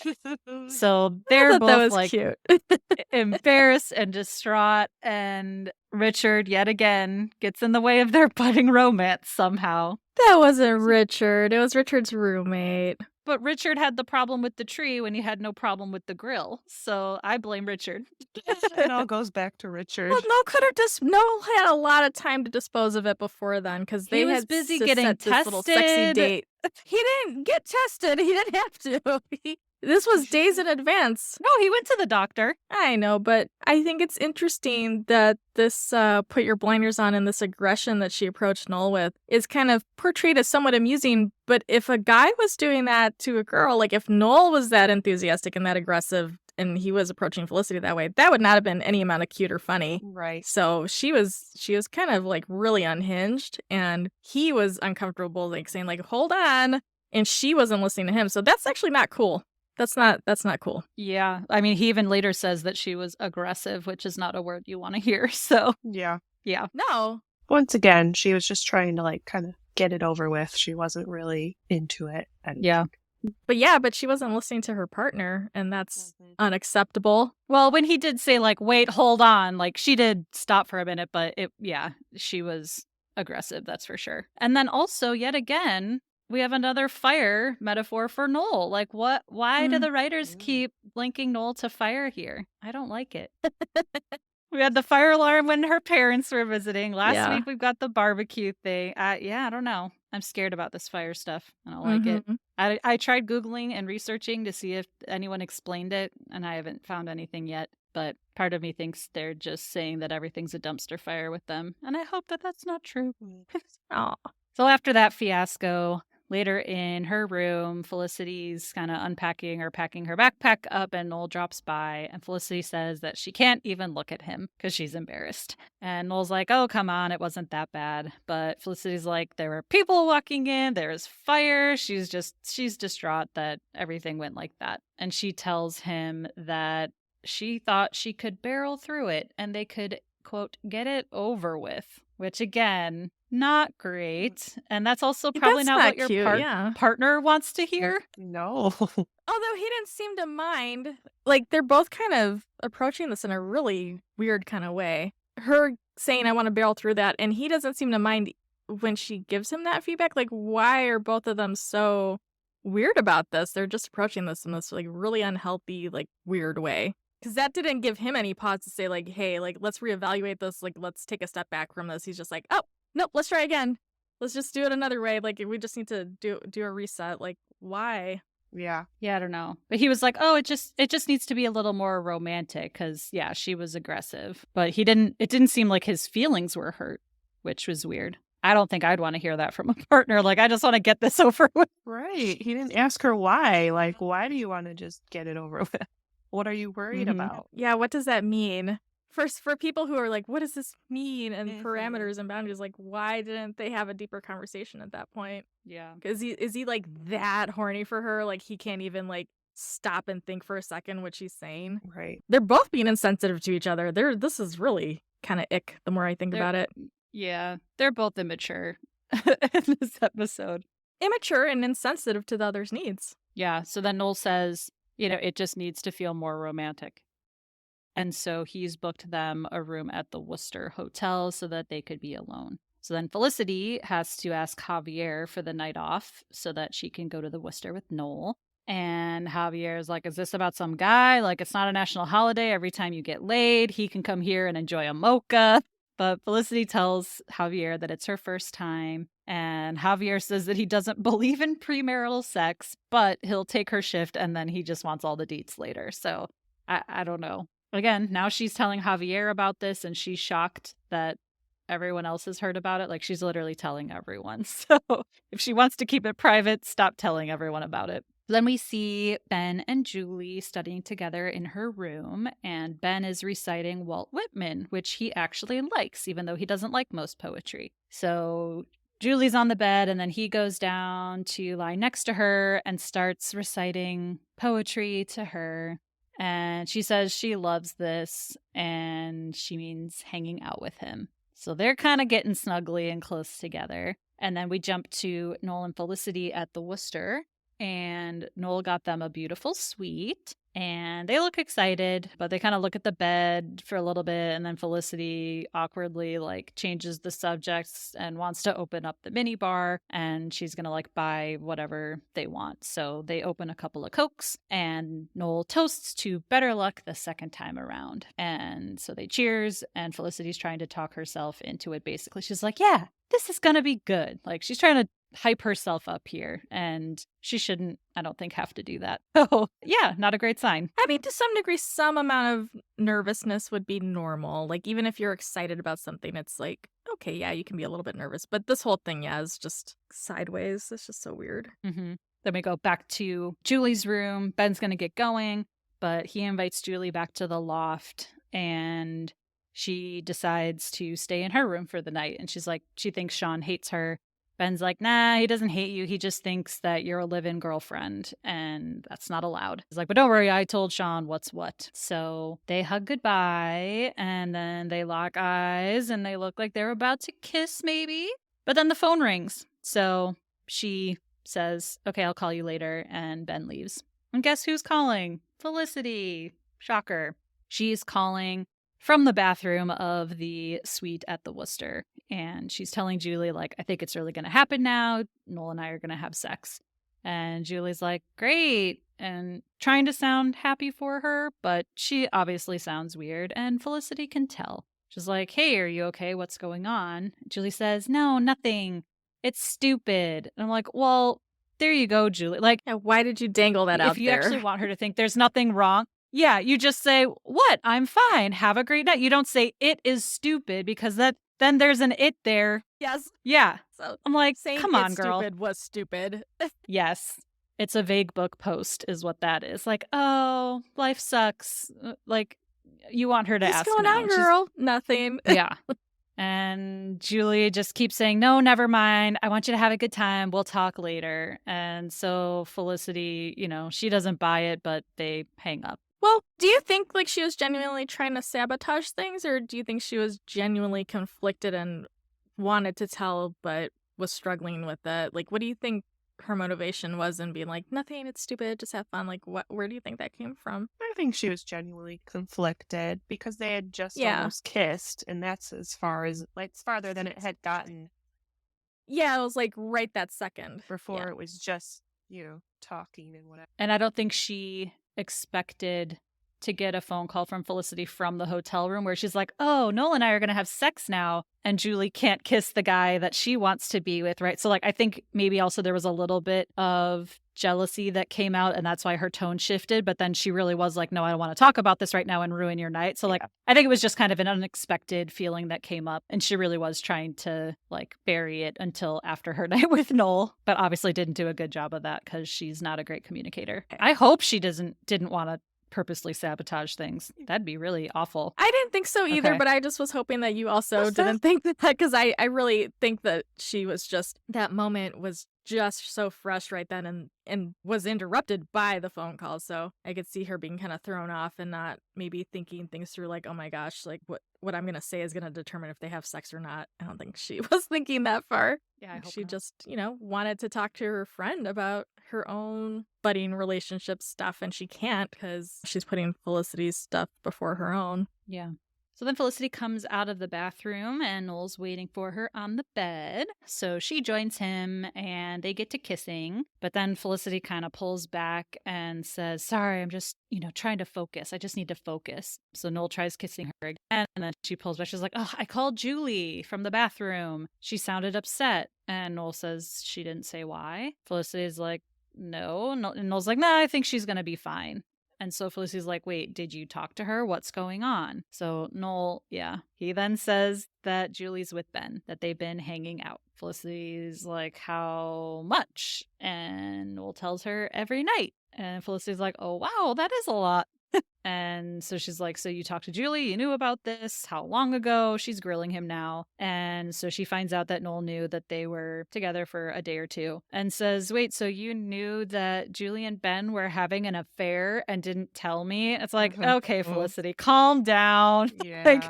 So they're both like cute. embarrassed and distraught. And Richard, yet again, gets in the way of their budding romance somehow. That wasn't Richard. It was Richard's roommate. But Richard had the problem with the tree when he had no problem with the grill. So I blame Richard. It all goes back to Richard. Well, Noel had a lot of time to dispose of it before then, because they was had busy to getting set this little sexy tested. date. He didn't get tested. He didn't have to. This was days in advance. No, he went to the doctor. I know, but I think it's interesting that this put your blinders on and this aggression that she approached Noel with is kind of portrayed as somewhat amusing. But if a guy was doing that to a girl, like if Noel was that enthusiastic and that aggressive and he was approaching Felicity that way, that would not have been any amount of cute or funny. Right. So she was kind of like really unhinged, and he was uncomfortable, like saying like, hold on. And she wasn't listening to him. So that's actually not cool. That's not cool. Yeah. I mean, he even later says that she was aggressive, which is not a word you want to hear. So, yeah. No. Once again, she was just trying to like kind of get it over with. She wasn't really into it. Yeah. But she wasn't listening to her partner, and that's unacceptable. Well, when he did say like, wait, hold on, like she did stop for a minute, but she was aggressive, that's for sure. And then also, yet again, we have another fire metaphor for Noel. Like, what? Why do the writers keep linking Noel to fire here? I don't like it. We had the fire alarm when her parents were visiting. Last week, we've got the barbecue thing. Yeah, I don't know. I'm scared about this fire stuff. I don't like it. I tried Googling and researching to see if anyone explained it, and I haven't found anything yet. But part of me thinks they're just saying that everything's a dumpster fire with them. And I hope that that's not true. Aw. So after that fiasco, later in her room, Felicity's kind of unpacking or packing her backpack up, and Noel drops by, and Felicity says that she can't even look at him because she's embarrassed. And Noel's like, oh, come on, it wasn't that bad. But Felicity's like, there were people walking in, there's fire. She's distraught that everything went like that. And she tells him that she thought she could barrel through it and they could, quote, get it over with, which again, not great. And that's also probably That's not not what your cute, partner wants to hear. No. Although he didn't seem to mind. Like, they're both kind of approaching this in a really weird kind of way. Her saying, I want to barrel through that, and he doesn't seem to mind when she gives him that feedback. Like, why are both of them so weird about this? They're just approaching this in this, like, really unhealthy, like, weird way. Because that didn't give him any pause to say, like, hey, like, let's reevaluate this. Like, let's take a step back from this. He's just like, oh, nope, let's try again. Let's just do it another way. Like, we just need to do a reset. Like, why? Yeah. Yeah, I don't know. But he was like, oh, it just needs to be a little more romantic because, yeah, she was aggressive. But it didn't seem like his feelings were hurt, which was weird. I don't think I'd want to hear that from a partner. Like, I just want to get this over with. Right. He didn't ask her why. Like, why do you want to just get it over with? What are you worried about? Yeah, what does that mean? First, for people who are like, what does this mean? And parameters and boundaries, like, why didn't they have a deeper conversation at that point? Yeah. Is he like that horny for her? Like, he can't even like stop and think for a second what she's saying? Right. They're both being insensitive to each other. This is really kind of ick the more I think about it. Yeah, they're both immature in this episode. Immature and insensitive to the other's needs. Yeah, so then Noel says, it just needs to feel more romantic. And so he's booked them a room at the Worcester Hotel so that they could be alone. So then Felicity has to ask Javier for the night off so that she can go to the Worcester with Noel. And Javier's like, is this about some guy? Like, it's not a national holiday. Every time you get laid, he can come here and enjoy a mocha. But Felicity tells Javier that it's her first time. And Javier says that he doesn't believe in premarital sex, but he'll take her shift and then he just wants all the deets later. So I don't know. Again, now she's telling Javier about this and she's shocked that everyone else has heard about it. Like, she's literally telling everyone. So if she wants to keep it private, stop telling everyone about it. Then we see Ben and Julie studying together in her room, and Ben is reciting Walt Whitman, which he actually likes, even though he doesn't like most poetry. So Julie's on the bed, and then he goes down to lie next to her and starts reciting poetry to her. And she says she loves this, and she means hanging out with him. So they're kind of getting snuggly and close together. And then we jump to Noel and Felicity at the Worcester. And Noel got them a beautiful suite, and they look excited, but they kind of look at the bed for a little bit, and then Felicity awkwardly like changes the subjects and wants to open up the mini bar, and she's gonna like buy whatever they want. So they open a couple of Cokes, and Noel toasts to better luck the second time around. And so they cheers, and Felicity's trying to talk herself into it. Basically, she's like, yeah, this is gonna be good. Like, she's trying to hype herself up here, and she shouldn't, I don't think, have to do that. Oh, yeah, not a great sign. I mean, to some degree, some amount of nervousness would be normal. Like, even if you're excited about something, it's like, okay, yeah, you can be a little bit nervous. But this whole thing, yeah, is just sideways. It's just so weird. Mm-hmm. Then we go back to Julie's room. Ben's going to get going, but he invites Julie back to the loft, and she decides to stay in her room for the night. And she's like, she thinks Sean hates her. Ben's like, nah, he doesn't hate you. He just thinks that you're a live-in girlfriend, and that's not allowed. He's like, but don't worry, I told Sean what's what. So they hug goodbye, and then they lock eyes, and they look like they're about to kiss, maybe. But then the phone rings. So she says, okay, I'll call you later, and Ben leaves. And guess who's calling? Felicity. Shocker. She's calling from the bathroom of the suite at the Worcester. And she's telling Julie, like, I think it's really going to happen now. Noel and I are going to have sex. And Julie's like, great. And trying to sound happy for her, but she obviously sounds weird. And Felicity can tell. She's like, hey, are you okay? What's going on? Julie says, no, nothing. It's stupid. And I'm like, well, there you go, Julie. Like, Yeah, why did you dangle that out if you there? actually want her to think there's nothing wrong, yeah, you just say, what? I'm fine. Have a great night. You don't say it is stupid because then there's an it there. Yes. Yeah. So I'm like, saying come on, it's girl. stupid was stupid. Yes. It's a vague book post is what that is. Like, oh, life sucks. Like, you want her to What's ask going now. on, girl? Nothing. Yeah. And Julie just keeps saying, no, never mind. I want you to have a good time. We'll talk later. And so Felicity, she doesn't buy it, but they hang up. Well, do you think like she was genuinely trying to sabotage things, or do you think she was genuinely conflicted and wanted to tell but was struggling with it? Like, what do you think her motivation was in being like, nothing, it's stupid, just have fun? Like, where do you think that came from? I think she was genuinely conflicted because they had just Yeah. almost kissed, and that's as farther than it had gotten Yeah, it was like right that second. before. Yeah. It was just, talking and whatever. And I don't think she expected to get a phone call from Felicity from the hotel room where she's like, oh, Noel and I are going to have sex now. And Julie can't kiss the guy that she wants to be with, right? So, like, I think maybe also there was a little bit of jealousy that came out, and that's why her tone shifted. But then she really was like, no, I don't want to talk about this right now and ruin your night. So, like, I think it was just kind of an unexpected feeling that came up. And she really was trying to, like, bury it until after her night with Noel, but obviously didn't do a good job of that because she's not a great communicator. I hope she didn't want to purposely sabotage things. That'd be really awful. I didn't think so either, Okay. but I just was hoping that you also didn't think that, because I really think that she was just, that moment was just so fresh right then and was interrupted by the phone call. So I could see her being kind of thrown off and not maybe thinking things through, like, oh my gosh, like what I'm going to say is going to determine if they have sex or not. I don't think she was thinking that far. Yeah, I hope She not. just, wanted to talk to her friend about her own budding relationship stuff, and she can't because she's putting Felicity's stuff before her own. Yeah. So then Felicity comes out of the bathroom and Noel's waiting for her on the bed. So she joins him and they get to kissing. But then Felicity kind of pulls back and says, sorry, I'm just, trying to focus. I just need to focus. So Noel tries kissing her again. And then she pulls back. She's like, oh, I called Julie from the bathroom. She sounded upset. And Noel says she didn't say why. Felicity's like, no. And Noel's like, nah, I think she's going to be fine. And so Felicity's like, wait, did you talk to her? What's going on? So Noel, he then says that Julie's with Ben, that they've been hanging out. Felicity's like, how much? And Noel tells her every night. And Felicity's like, oh, wow, that is a lot. And so she's like, so you talked to Julie, you knew about this, how long ago? She's grilling him now. And so she finds out that Noel knew that they were together for a day or two and says, wait, so you knew that Julie and Ben were having an affair and didn't tell me? It's like, okay, Felicity, calm down. Yeah. Like,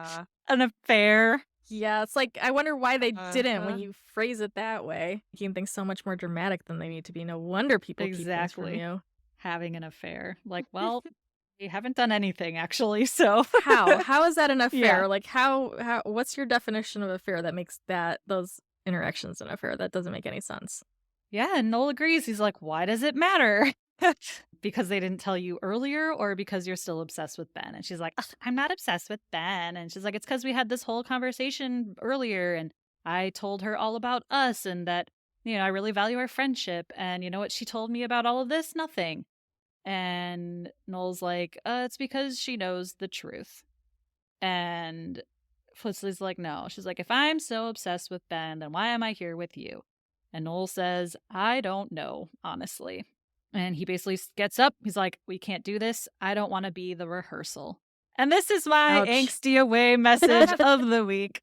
an affair. Yeah, it's like, I wonder why they didn't when you phrase it that way. Making things so much more dramatic than they need to be. No wonder people keep things from you. Having an affair. Like, well, we haven't done anything actually, so how is that an affair? Yeah. Like, how what's your definition of affair that makes those interactions an affair? That doesn't make any sense. Yeah, and Noel agrees. He's like, why does it matter? Because they didn't tell you earlier, or because you're still obsessed with Ben? And she's like, I'm not obsessed with Ben. And she's like, it's because we had this whole conversation earlier and I told her all about us and that, I really value our friendship. And you know what she told me about all of this? Nothing. And Noel's like, it's because she knows the truth. And Felicity's like, no. She's like, if I'm so obsessed with Ben, then why am I here with you? And Noel says, I don't know, honestly. And he basically gets up. He's like, we can't do this. I don't want to be the rehearsal. And this is my Ouch. angsty away message of the week.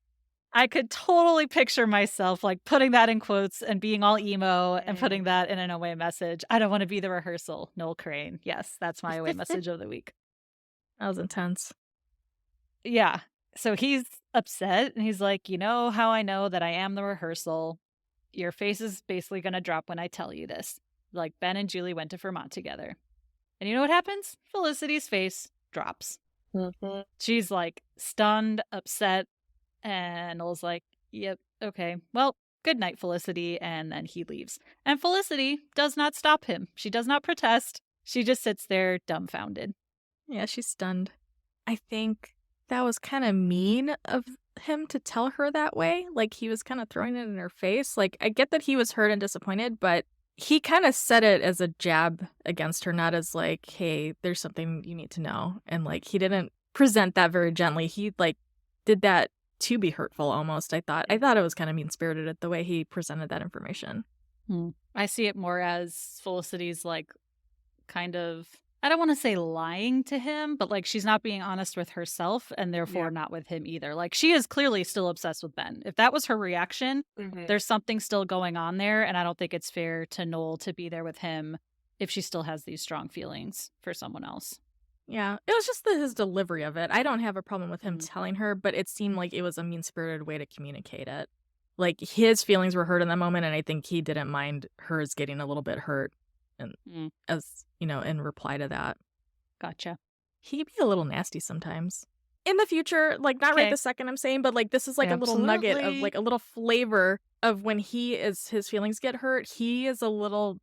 I could totally picture myself like putting that in quotes and being all emo and putting that in an away message. I don't want to be the rehearsal. Noel Crane. Yes, that's my away message of the week. That was intense. Yeah. So he's upset and he's like, you know how I know that I am the rehearsal? Your face is basically going to drop when I tell you this. Like Ben and Julie went to Vermont together. And you know what happens? Felicity's face drops. She's like stunned, upset. And Noel's like, Yep. Okay. Well, good night, Felicity. And then he leaves. And Felicity does not stop him. She does not protest. She just sits there dumbfounded. Yeah, she's stunned. I think that was kind of mean of him to tell her that way. Like, he was kind of throwing it in her face. Like, I get that he was hurt and disappointed, but he kind of said it as a jab against her, not as like, hey, there's something you need to know. And like, he didn't present that very gently. He like did that to be hurtful almost. I thought it was kind of mean-spirited at the way he presented that information. I see it more as Felicity's like kind of, I don't want to say lying to him, but like she's not being honest with herself and therefore not with him either. Like she is clearly still obsessed with Ben. If that was her reaction, there's something still going on there. And I don't think it's fair to Noel to be there with him if she still has these strong feelings for someone else. Yeah, it was just his delivery of it. I don't have a problem with him telling her, but it seemed like it was a mean-spirited way to communicate it. Like, his feelings were hurt in that moment, and I think he didn't mind hers getting a little bit hurt, and as, in reply to that. Gotcha. He can be a little nasty sometimes. In the future, like, not right this second I'm saying, but, like, this is, like, a little nugget of, like, a little flavor of when his feelings get hurt. He is a little...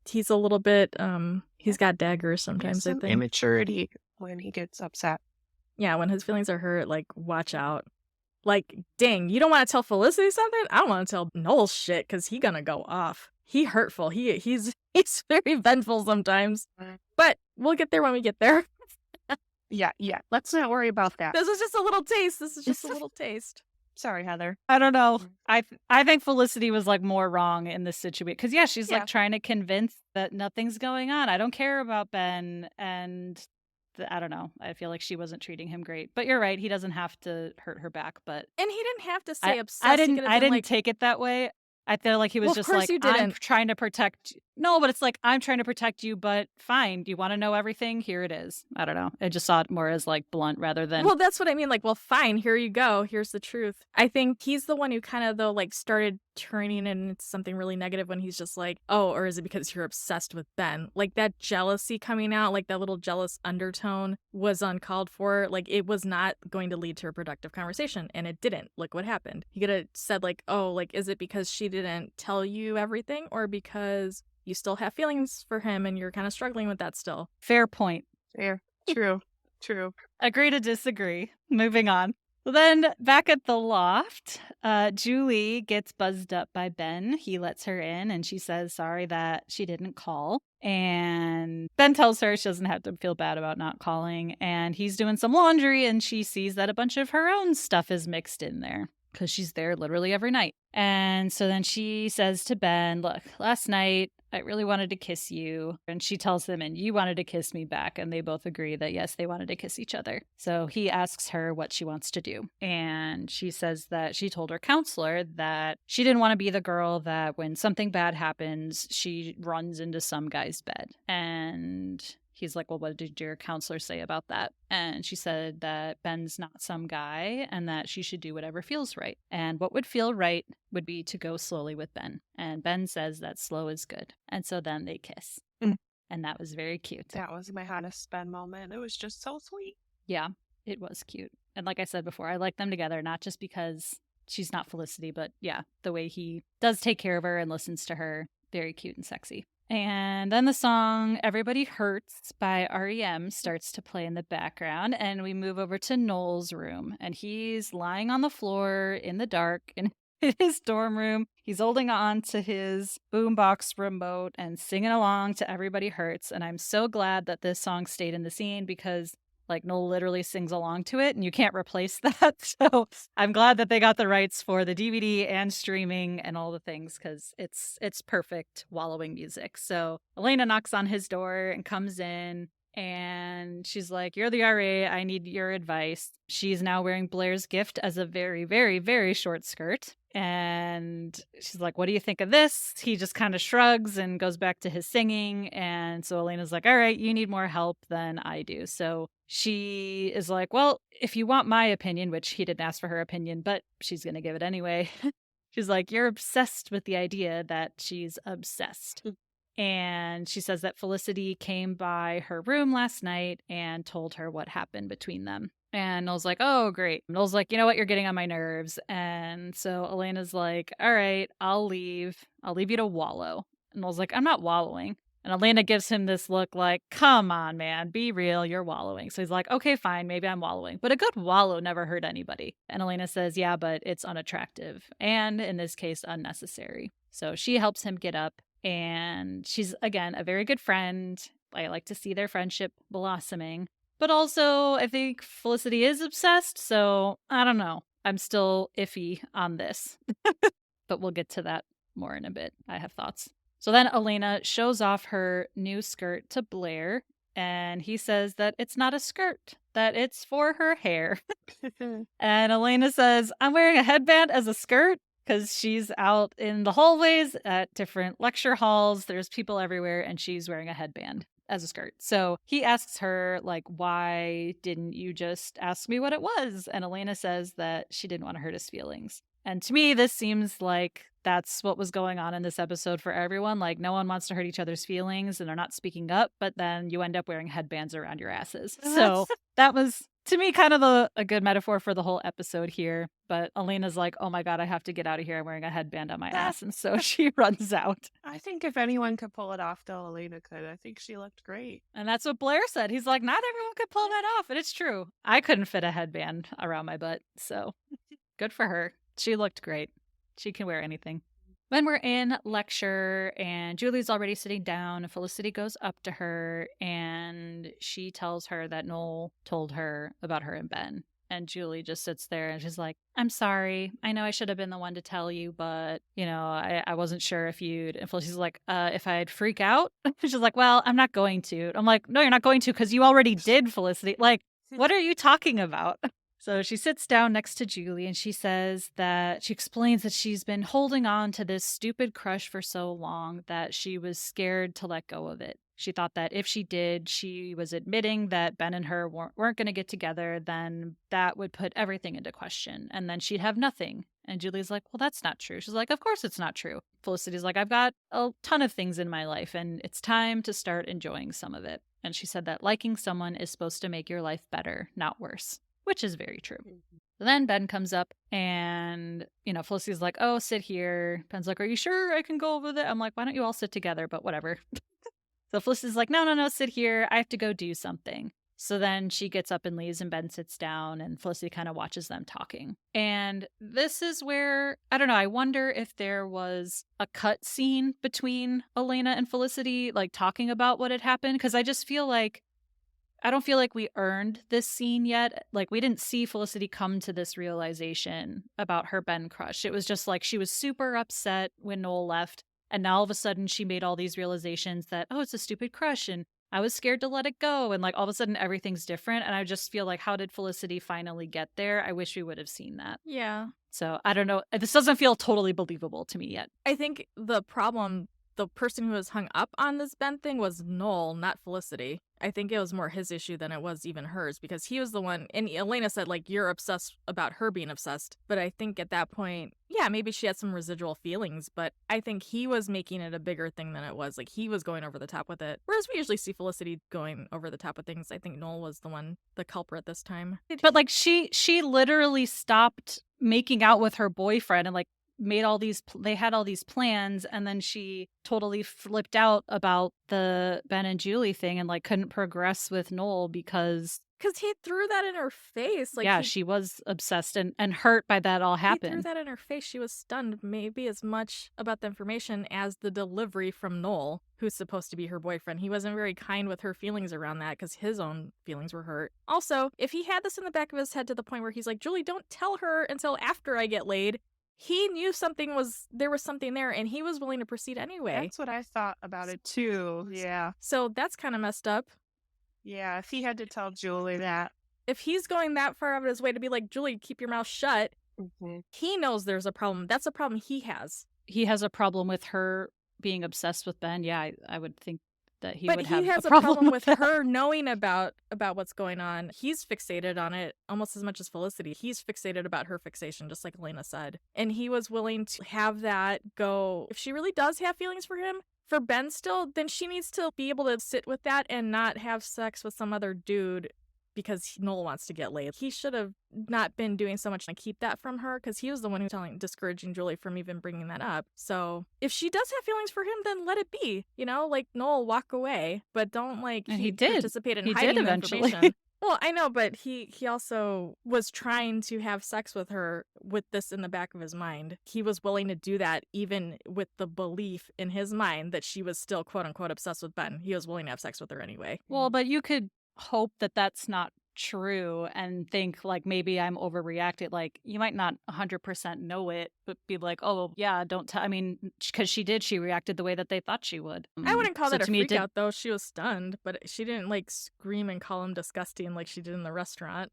He's a little bit, he's got daggers sometimes, I think. Immaturity when he gets upset. Yeah, when his feelings are hurt, like, watch out. Like, dang, you don't want to tell Felicity something? I don't want to tell Noel shit, because he gonna go off. He hurtful. He's very vengeful sometimes. But we'll get there when we get there. Yeah. Let's not worry about that. This is just a little taste. Sorry, Heather. I don't know. I think Felicity was like more wrong in this situation because she's like trying to convince that nothing's going on. I don't care about Ben, and I don't know. I feel like she wasn't treating him great. But you're right. He doesn't have to hurt her back. But and he didn't have to say obsessed. I didn't take it that way. I feel like he was just like, I'm trying to protect. No, but it's like, I'm trying to protect you, but fine. Do you want to know everything? Here it is. I don't know. I just saw it more as like blunt rather than. Well, that's what I mean. Like, well, fine. Here you go. Here's the truth. I think he's the one who kind of, though, like started turning it into something really negative when he's just like, oh, or is it because you're obsessed with Ben? Like that jealousy coming out, like that little jealous undertone was uncalled for. Like it was not going to lead to a productive conversation. And it didn't. Look what happened. He could have said like, oh, like, is it because she didn't tell you everything or because you still have feelings for him and you're kind of struggling with that still? Fair point. Fair. True. Agree to disagree. Moving on. Then back at the loft, Julie gets buzzed up by Ben. He lets her in and she says sorry that she didn't call. And Ben tells her she doesn't have to feel bad about not calling. And he's doing some laundry and she sees that a bunch of her own stuff is mixed in there because she's there literally every night. And so then she says to Ben, look, last night I really wanted to kiss you. And she tells him, and you wanted to kiss me back. And they both agree that, yes, they wanted to kiss each other. So he asks her what she wants to do. And she says that she told her counselor that she didn't want to be the girl that when something bad happens, she runs into some guy's bed. And he's like, well, what did your counselor say about that? And she said that Ben's not some guy and that she should do whatever feels right. And what would feel right would be to go slowly with Ben. And Ben says that slow is good. And so then they kiss. And that was very cute. That was my hottest Ben moment. It was just so sweet. Yeah, it was cute. And like I said before, I like them together, not just because she's not Felicity, but yeah, the way he does take care of her and listens to her. Very cute and sexy. And then the song Everybody Hurts by REM starts to play in the background, and we move over to Noel's room, and he's lying on the floor in the dark in his dorm room. He's holding on to his boombox remote and singing along to Everybody Hurts, and I'm so glad that this song stayed in the scene because like Noel literally sings along to it and you can't replace that. So I'm glad that they got the rights for the DVD and streaming and all the things because it's perfect wallowing music. So Elena knocks on his door and comes in and she's like, you're the RA. I need your advice. She's now wearing Blair's gift as a very, very, very short skirt. And she's like, what do you think of this? He just kind of shrugs and goes back to his singing. And so Elena's like, all right, you need more help than I do. So she is like, well, if you want my opinion, which he didn't ask for her opinion, but she's going to give it anyway. She's like, you're obsessed with the idea that she's obsessed. And she says that Felicity came by her room last night and told her what happened between them. And Noel's like, oh, great. Noel's like, you know what? You're getting on my nerves. And so Elena's like, all right, I'll leave. I'll leave you to wallow. And Noel's like, I'm not wallowing. And Elena gives him this look like, come on, man, be real, you're wallowing. So he's like, okay, fine, maybe I'm wallowing. But a good wallow never hurt anybody. And Elena says, yeah, but it's unattractive. And in this case, unnecessary. So she helps him get up. And she's, again, a very good friend. I like to see their friendship blossoming. But also, I think Felicity is obsessed. So I don't know. I'm still iffy on this. But we'll get to that more in a bit. I have thoughts. So then Elena shows off her new skirt to Blair, and he says that it's not a skirt, that it's for her hair. And Elena says, I'm wearing a headband as a skirt because she's out in the hallways at different lecture halls. There's people everywhere, and she's wearing a headband as a skirt. So he asks her, like, why didn't you just ask me what it was? And Elena says that she didn't want to hurt his feelings. And to me, this seems like that's what was going on in this episode for everyone. Like, no one wants to hurt each other's feelings and they're not speaking up, but then you end up wearing headbands around your asses. So that was, to me, kind of a good metaphor for the whole episode here. But Elena's like, oh my God, I have to get out of here. I'm wearing a headband on my ass. And so she runs out. I think if anyone could pull it off, though, Elena could. I think she looked great. And that's what Blair said. He's like, not everyone could pull that off. And it's true. I couldn't fit a headband around my butt. So good for her. She looked great. She can wear anything. When we're in lecture and Julie's already sitting down, Felicity goes up to her and she tells her that Noel told her about her and Ben. And Julie just sits there and she's like, I'm sorry. I know I should have been the one to tell you, but, you know, I wasn't sure if you'd. And Felicity's like, if I'd freak out? She's like, well, I'm not going to. I'm like, no, you're not going to because you already did, Felicity. Like, what are you talking about? So she sits down next to Julie and she says that she explains that she's been holding on to this stupid crush for so long that she was scared to let go of it. She thought that if she did, she was admitting that Ben and her weren't going to get together, then that would put everything into question and then she'd have nothing. And Julie's like, well, that's not true. She's like, of course it's not true. Felicity's like, I've got a ton of things in my life and it's time to start enjoying some of it. And she said that liking someone is supposed to make your life better, not worse. Which is very true. So then Ben comes up and, you know, Felicity's like, oh, sit here. Ben's like, are you sure I can go over there? I'm like, why don't you all sit together? But whatever. So Felicity's like, no, sit here. I have to go do something. So then she gets up and leaves and Ben sits down and Felicity kind of watches them talking. And this is where, I don't know, I wonder if there was a cut scene between Elena and Felicity, like talking about what had happened. Because I just feel like, I don't feel like we earned this scene yet. Like, we didn't see Felicity come to this realization about her Ben crush. It was just like she was super upset when Noel left. And now all of a sudden she made all these realizations that, oh, it's a stupid crush. And I was scared to let it go. And like all of a sudden everything's different. And I just feel like, how did Felicity finally get there? I wish we would have seen that. Yeah. So I don't know. This doesn't feel totally believable to me yet. I think the person who was hung up on this Ben thing was Noel, not Felicity. I think it was more his issue than it was even hers because he was the one, and Elena said, like, you're obsessed about her being obsessed. But I think at that point, yeah, maybe she had some residual feelings, but I think he was making it a bigger thing than it was. Like, he was going over the top with it. Whereas we usually see Felicity going over the top with things. I think Noel was the culprit this time. But like she literally stopped making out with her boyfriend and like they had all these plans, and then she totally flipped out about the Ben and Julie thing and like couldn't progress with Noel because he threw that in her face. Like, yeah, she was obsessed and hurt by that all happened. He threw that in her face. She was stunned maybe as much about the information as the delivery from Noel, who's supposed to be her boyfriend. He wasn't very kind with her feelings around that because his own feelings were hurt. Also, if he had this in the back of his head to the point where he's like, Julie, don't tell her until after I get laid, he knew there was something there, and he was willing to proceed anyway. That's what I thought about it, too. Yeah. So that's kind of messed up. Yeah, if he had to tell Julie that. If he's going that far out of his way to be like, Julie, keep your mouth shut, he knows there's a problem. That's a problem he has. He has a problem with her being obsessed with Ben. Yeah, I would think that he would have But he has a problem with her knowing about what's going on. He's fixated on it almost as much as Felicity. He's fixated about her fixation, just like Elena said. And he was willing to have that go. If she really does have feelings for him, for Ben still, then she needs to be able to sit with that and not have sex with some other dude because Noel wants to get laid. He should have not been doing so much to keep that from her because he was the one who was discouraging Julie from even bringing that up. So if she does have feelings for him, then let it be. Like Noel, walk away, but don't And he did. participate in He hiding did the eventually. information. Well, I know, but he also was trying to have sex with her with this in the back of his mind. He was willing to do that even with the belief in his mind that she was still quote unquote obsessed with Ben. He was willing to have sex with her anyway. Well, but you could hope that that's not true and think like maybe I'm overreacting. Like you might not 100% know it, but be like, oh yeah, don't tell. I mean, because she reacted the way that they thought she would. I wouldn't call So that a to me, freak out though. She was stunned, but she didn't like scream and call him disgusting like she did in the restaurant.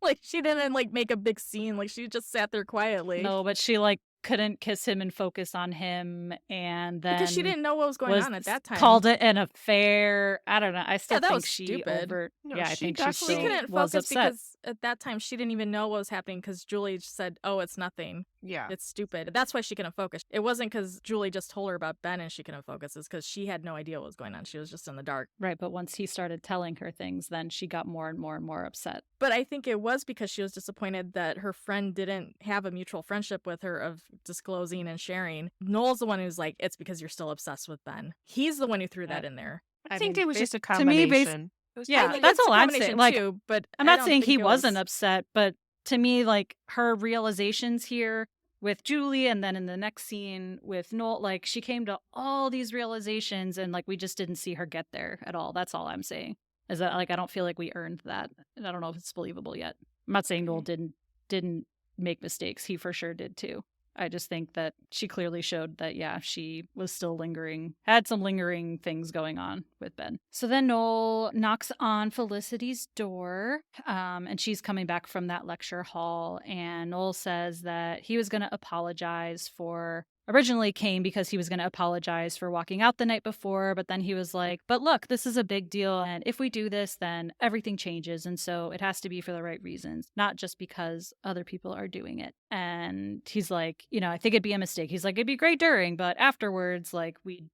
Like she didn't like make a big scene. Like she just sat there quietly. No, but she like couldn't kiss him and focus on him, and then Because she didn't know what was going on at that time. called it an affair. I don't know. I still that think was she stupid. No, yeah, I she think she definitely- She still couldn't was focus upset. because at that time she didn't even know what was happening because Julie said, oh, it's nothing. Yeah. It's stupid. That's why she couldn't focus. It wasn't because Julie just told her about Ben and she couldn't focus. It's because she had no idea what was going on. She was just in the dark. Right, but once he started telling her things, then she got more and more and more upset. But I think it was because she was disappointed that her friend didn't have a mutual friendship with her of disclosing and sharing. Noel's the one who's like, it's because you're still obsessed with Ben. He's the one who threw that in there. I think it was just a to me, combination. Yeah, I think that's it's a all I'm combination saying. Like, too, but I'm I not don't saying think he it was- wasn't upset, but to me, like her realizations here with Julie and then in the next scene with Noel, like she came to all these realizations and like we just didn't see her get there at all. That's all I'm saying. Is that like I don't feel like we earned that. And I don't know if it's believable yet. I'm not saying Noel didn't make mistakes. He for sure did too. I just think that she clearly showed that, yeah, she was still lingering, had some lingering things going on with Ben. So then Noel knocks on Felicity's door, and she's coming back from that lecture hall. And Noel says that he was going to apologize for, originally came because he was going to apologize for walking out the night before. But then he was like, but look, this is a big deal. And if we do this, then everything changes. And so it has to be for the right reasons, not just because other people are doing it. And he's like, I think it'd be a mistake. He's like, it'd be great during, but afterwards, like we'd,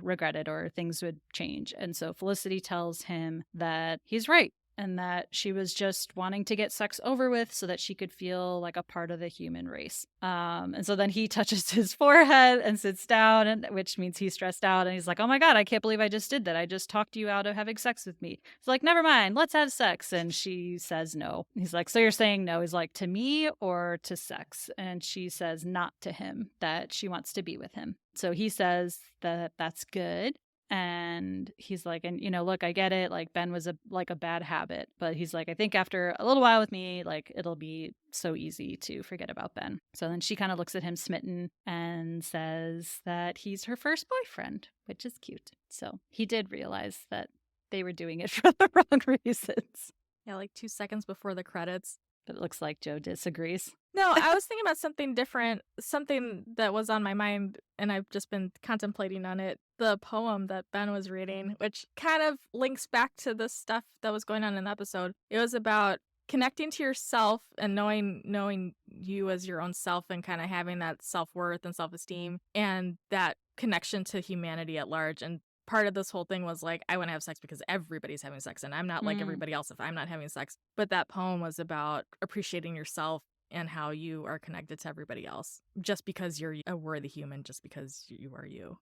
regret it or things would change. And so Felicity tells him that he's right and that she was just wanting to get sex over with so that she could feel like a part of the human race. And so then he touches his forehead and sits down, and which means he's stressed out. And he's like, oh my God, I can't believe I just did that. I just talked you out of having sex with me. He's like, never mind, let's have sex. And she says no. He's like, so you're saying no? He's like, to me or to sex? And she says not to him, that she wants to be with him. So he says that that's good. And he's like, and look, I get it. Like Ben was a bad habit, but he's like, I think after a little while with me, like it'll be so easy to forget about Ben. So then she kind of looks at him smitten and says that he's her first boyfriend, which is cute. So he did realize that they were doing it for the wrong reasons. Yeah, like 2 seconds before the credits. But it looks like Joe disagrees. No, I was thinking about something different, something that was on my mind, and I've just been contemplating on it. The poem that Ben was reading, which kind of links back to the stuff that was going on in the episode. It was about connecting to yourself and knowing you as your own self and kind of having that self-worth and self-esteem and that connection to humanity at large. And part of this whole thing was like, I want to have sex because everybody's having sex and I'm not like everybody else if I'm not having sex. But that poem was about appreciating yourself and how you are connected to everybody else just because you're a worthy human, just because you are you.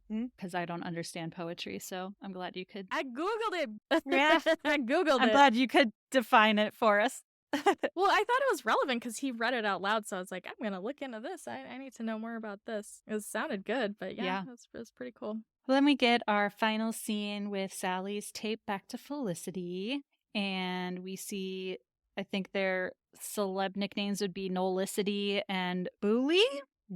Because I don't understand poetry, so I'm glad you could. I Googled it. Yeah. I Googled I'm it. glad you could define it for us. Well, I thought it was relevant because he read it out loud. So I was like, I'm going to look into this. I need to know more about this. It sounded good, but yeah. It was pretty cool. Then we get our final scene with Sally's tape back to Felicity. And we see, I think their celeb nicknames would be Noelicity and Booley.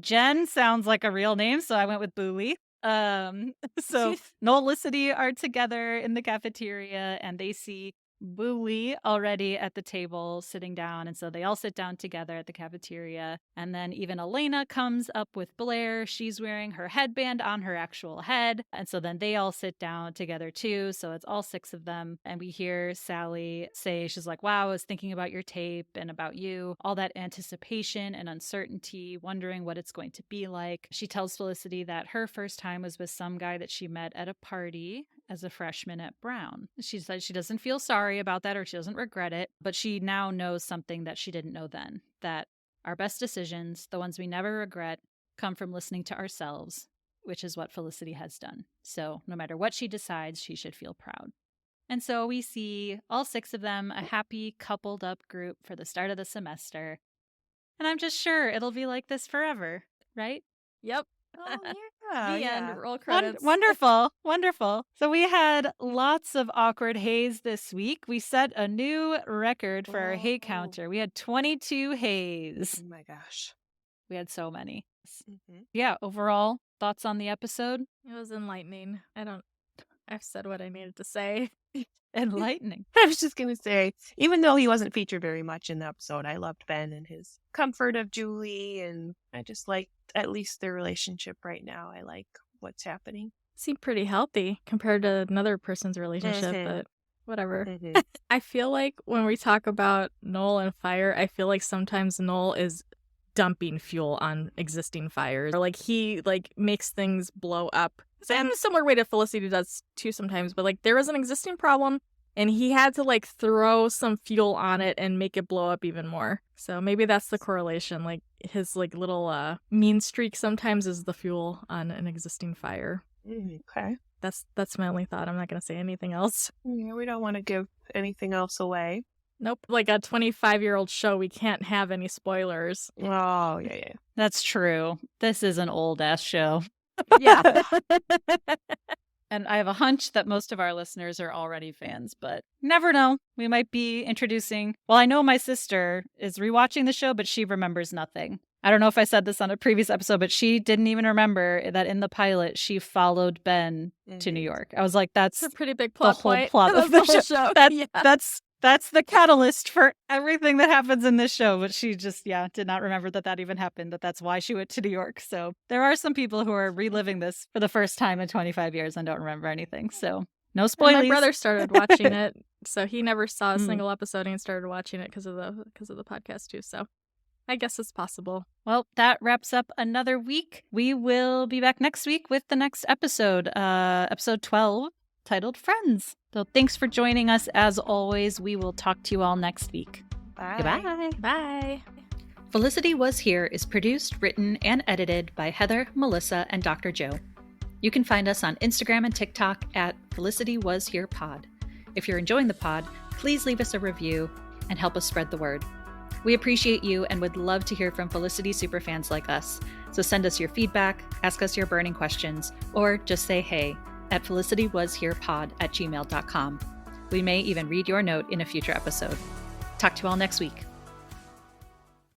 Jen sounds like a real name, so I went with Booley. So Noelicity are together in the cafeteria and they see buoy already at the table sitting down. And so they all sit down together at the cafeteria. And then even Elena comes up with Blair. She's wearing her headband on her actual head. And so then they all sit down together too. So it's all 6 of them. And we hear Sally say, she's like, wow, I was thinking about your tape and about you, all that anticipation and uncertainty, wondering what it's going to be like. She tells Felicity that her first time was with some guy that she met at a party as a freshman at Brown. She said she doesn't feel sorry about that or she doesn't regret it, but she now knows something that she didn't know then, that our best decisions, the ones we never regret, come from listening to ourselves, which is what Felicity has done. So no matter what she decides, she should feel proud. And so we see all 6 of them, a happy, coupled up group for the start of the semester. And I'm just sure it'll be like this forever, right? Yep. Oh, The yeah. end. Roll credits. Wonderful. Wonderful. So we had lots of awkward hays this week. We set a new record for our hay counter. We had 22 hays. Oh my gosh. We had so many. Mhm. Yeah, overall, thoughts on the episode? It was enlightening. I've said what I needed to say. Enlightening. I was just going to say, even though he wasn't featured very much in the episode, I loved Ben and his comfort of Julie, and I just liked at least their relationship right now. I like what's happening. Seemed pretty healthy compared to another person's relationship, Mhm. but whatever. Mhm. I feel like when we talk about Noel and fire, I feel like sometimes Noel is dumping fuel on existing fires, or like he like makes things blow up. And a similar way to Felicity does too sometimes, but like there was an existing problem and he had to like throw some fuel on it and make it blow up even more. So maybe that's the correlation. Like his like little mean streak sometimes is the fuel on an existing fire. Okay. That's my only thought. I'm not going to say anything else. Yeah, we don't want to give anything else away. Nope. Like a 25-year-old show, we can't have any spoilers. Oh, yeah. That's true. This is an old ass show. Yeah. And I have a hunch that most of our listeners are already fans, but never know. We might be introducing. Well, I know my sister is rewatching the show, but she remembers nothing. I don't know if I said this on a previous episode, but she didn't even remember that in the pilot, she followed Ben to New York. I was like, that's It's a pretty big the plot whole point. plot of the whole show. Yeah. That's the catalyst for everything that happens in this show. But she just, did not remember that even happened, that's why she went to New York. So there are some people who are reliving this for the first time in 25 years and don't remember anything. So no spoilers. My brother started watching it, so he never saw a single episode and started watching it because of the podcast too. So I guess it's possible. Well, that wraps up another week. We will be back next week with the next episode, episode 12, titled Friends. So thanks for joining us. As always, we will talk to you all next week. Bye. Goodbye. Bye. Felicity Was Here is produced, written, and edited by Heather, Melissa, and Dr. Joe. You can find us on Instagram and TikTok at Felicity Was Here Pod. If you're enjoying the pod, please leave us a review and help us spread the word. We appreciate you and would love to hear from Felicity superfans like us. So send us your feedback, ask us your burning questions, or just say hey at felicitywasherepod@gmail.com. We may even read your note in a future episode. Talk to you all next week.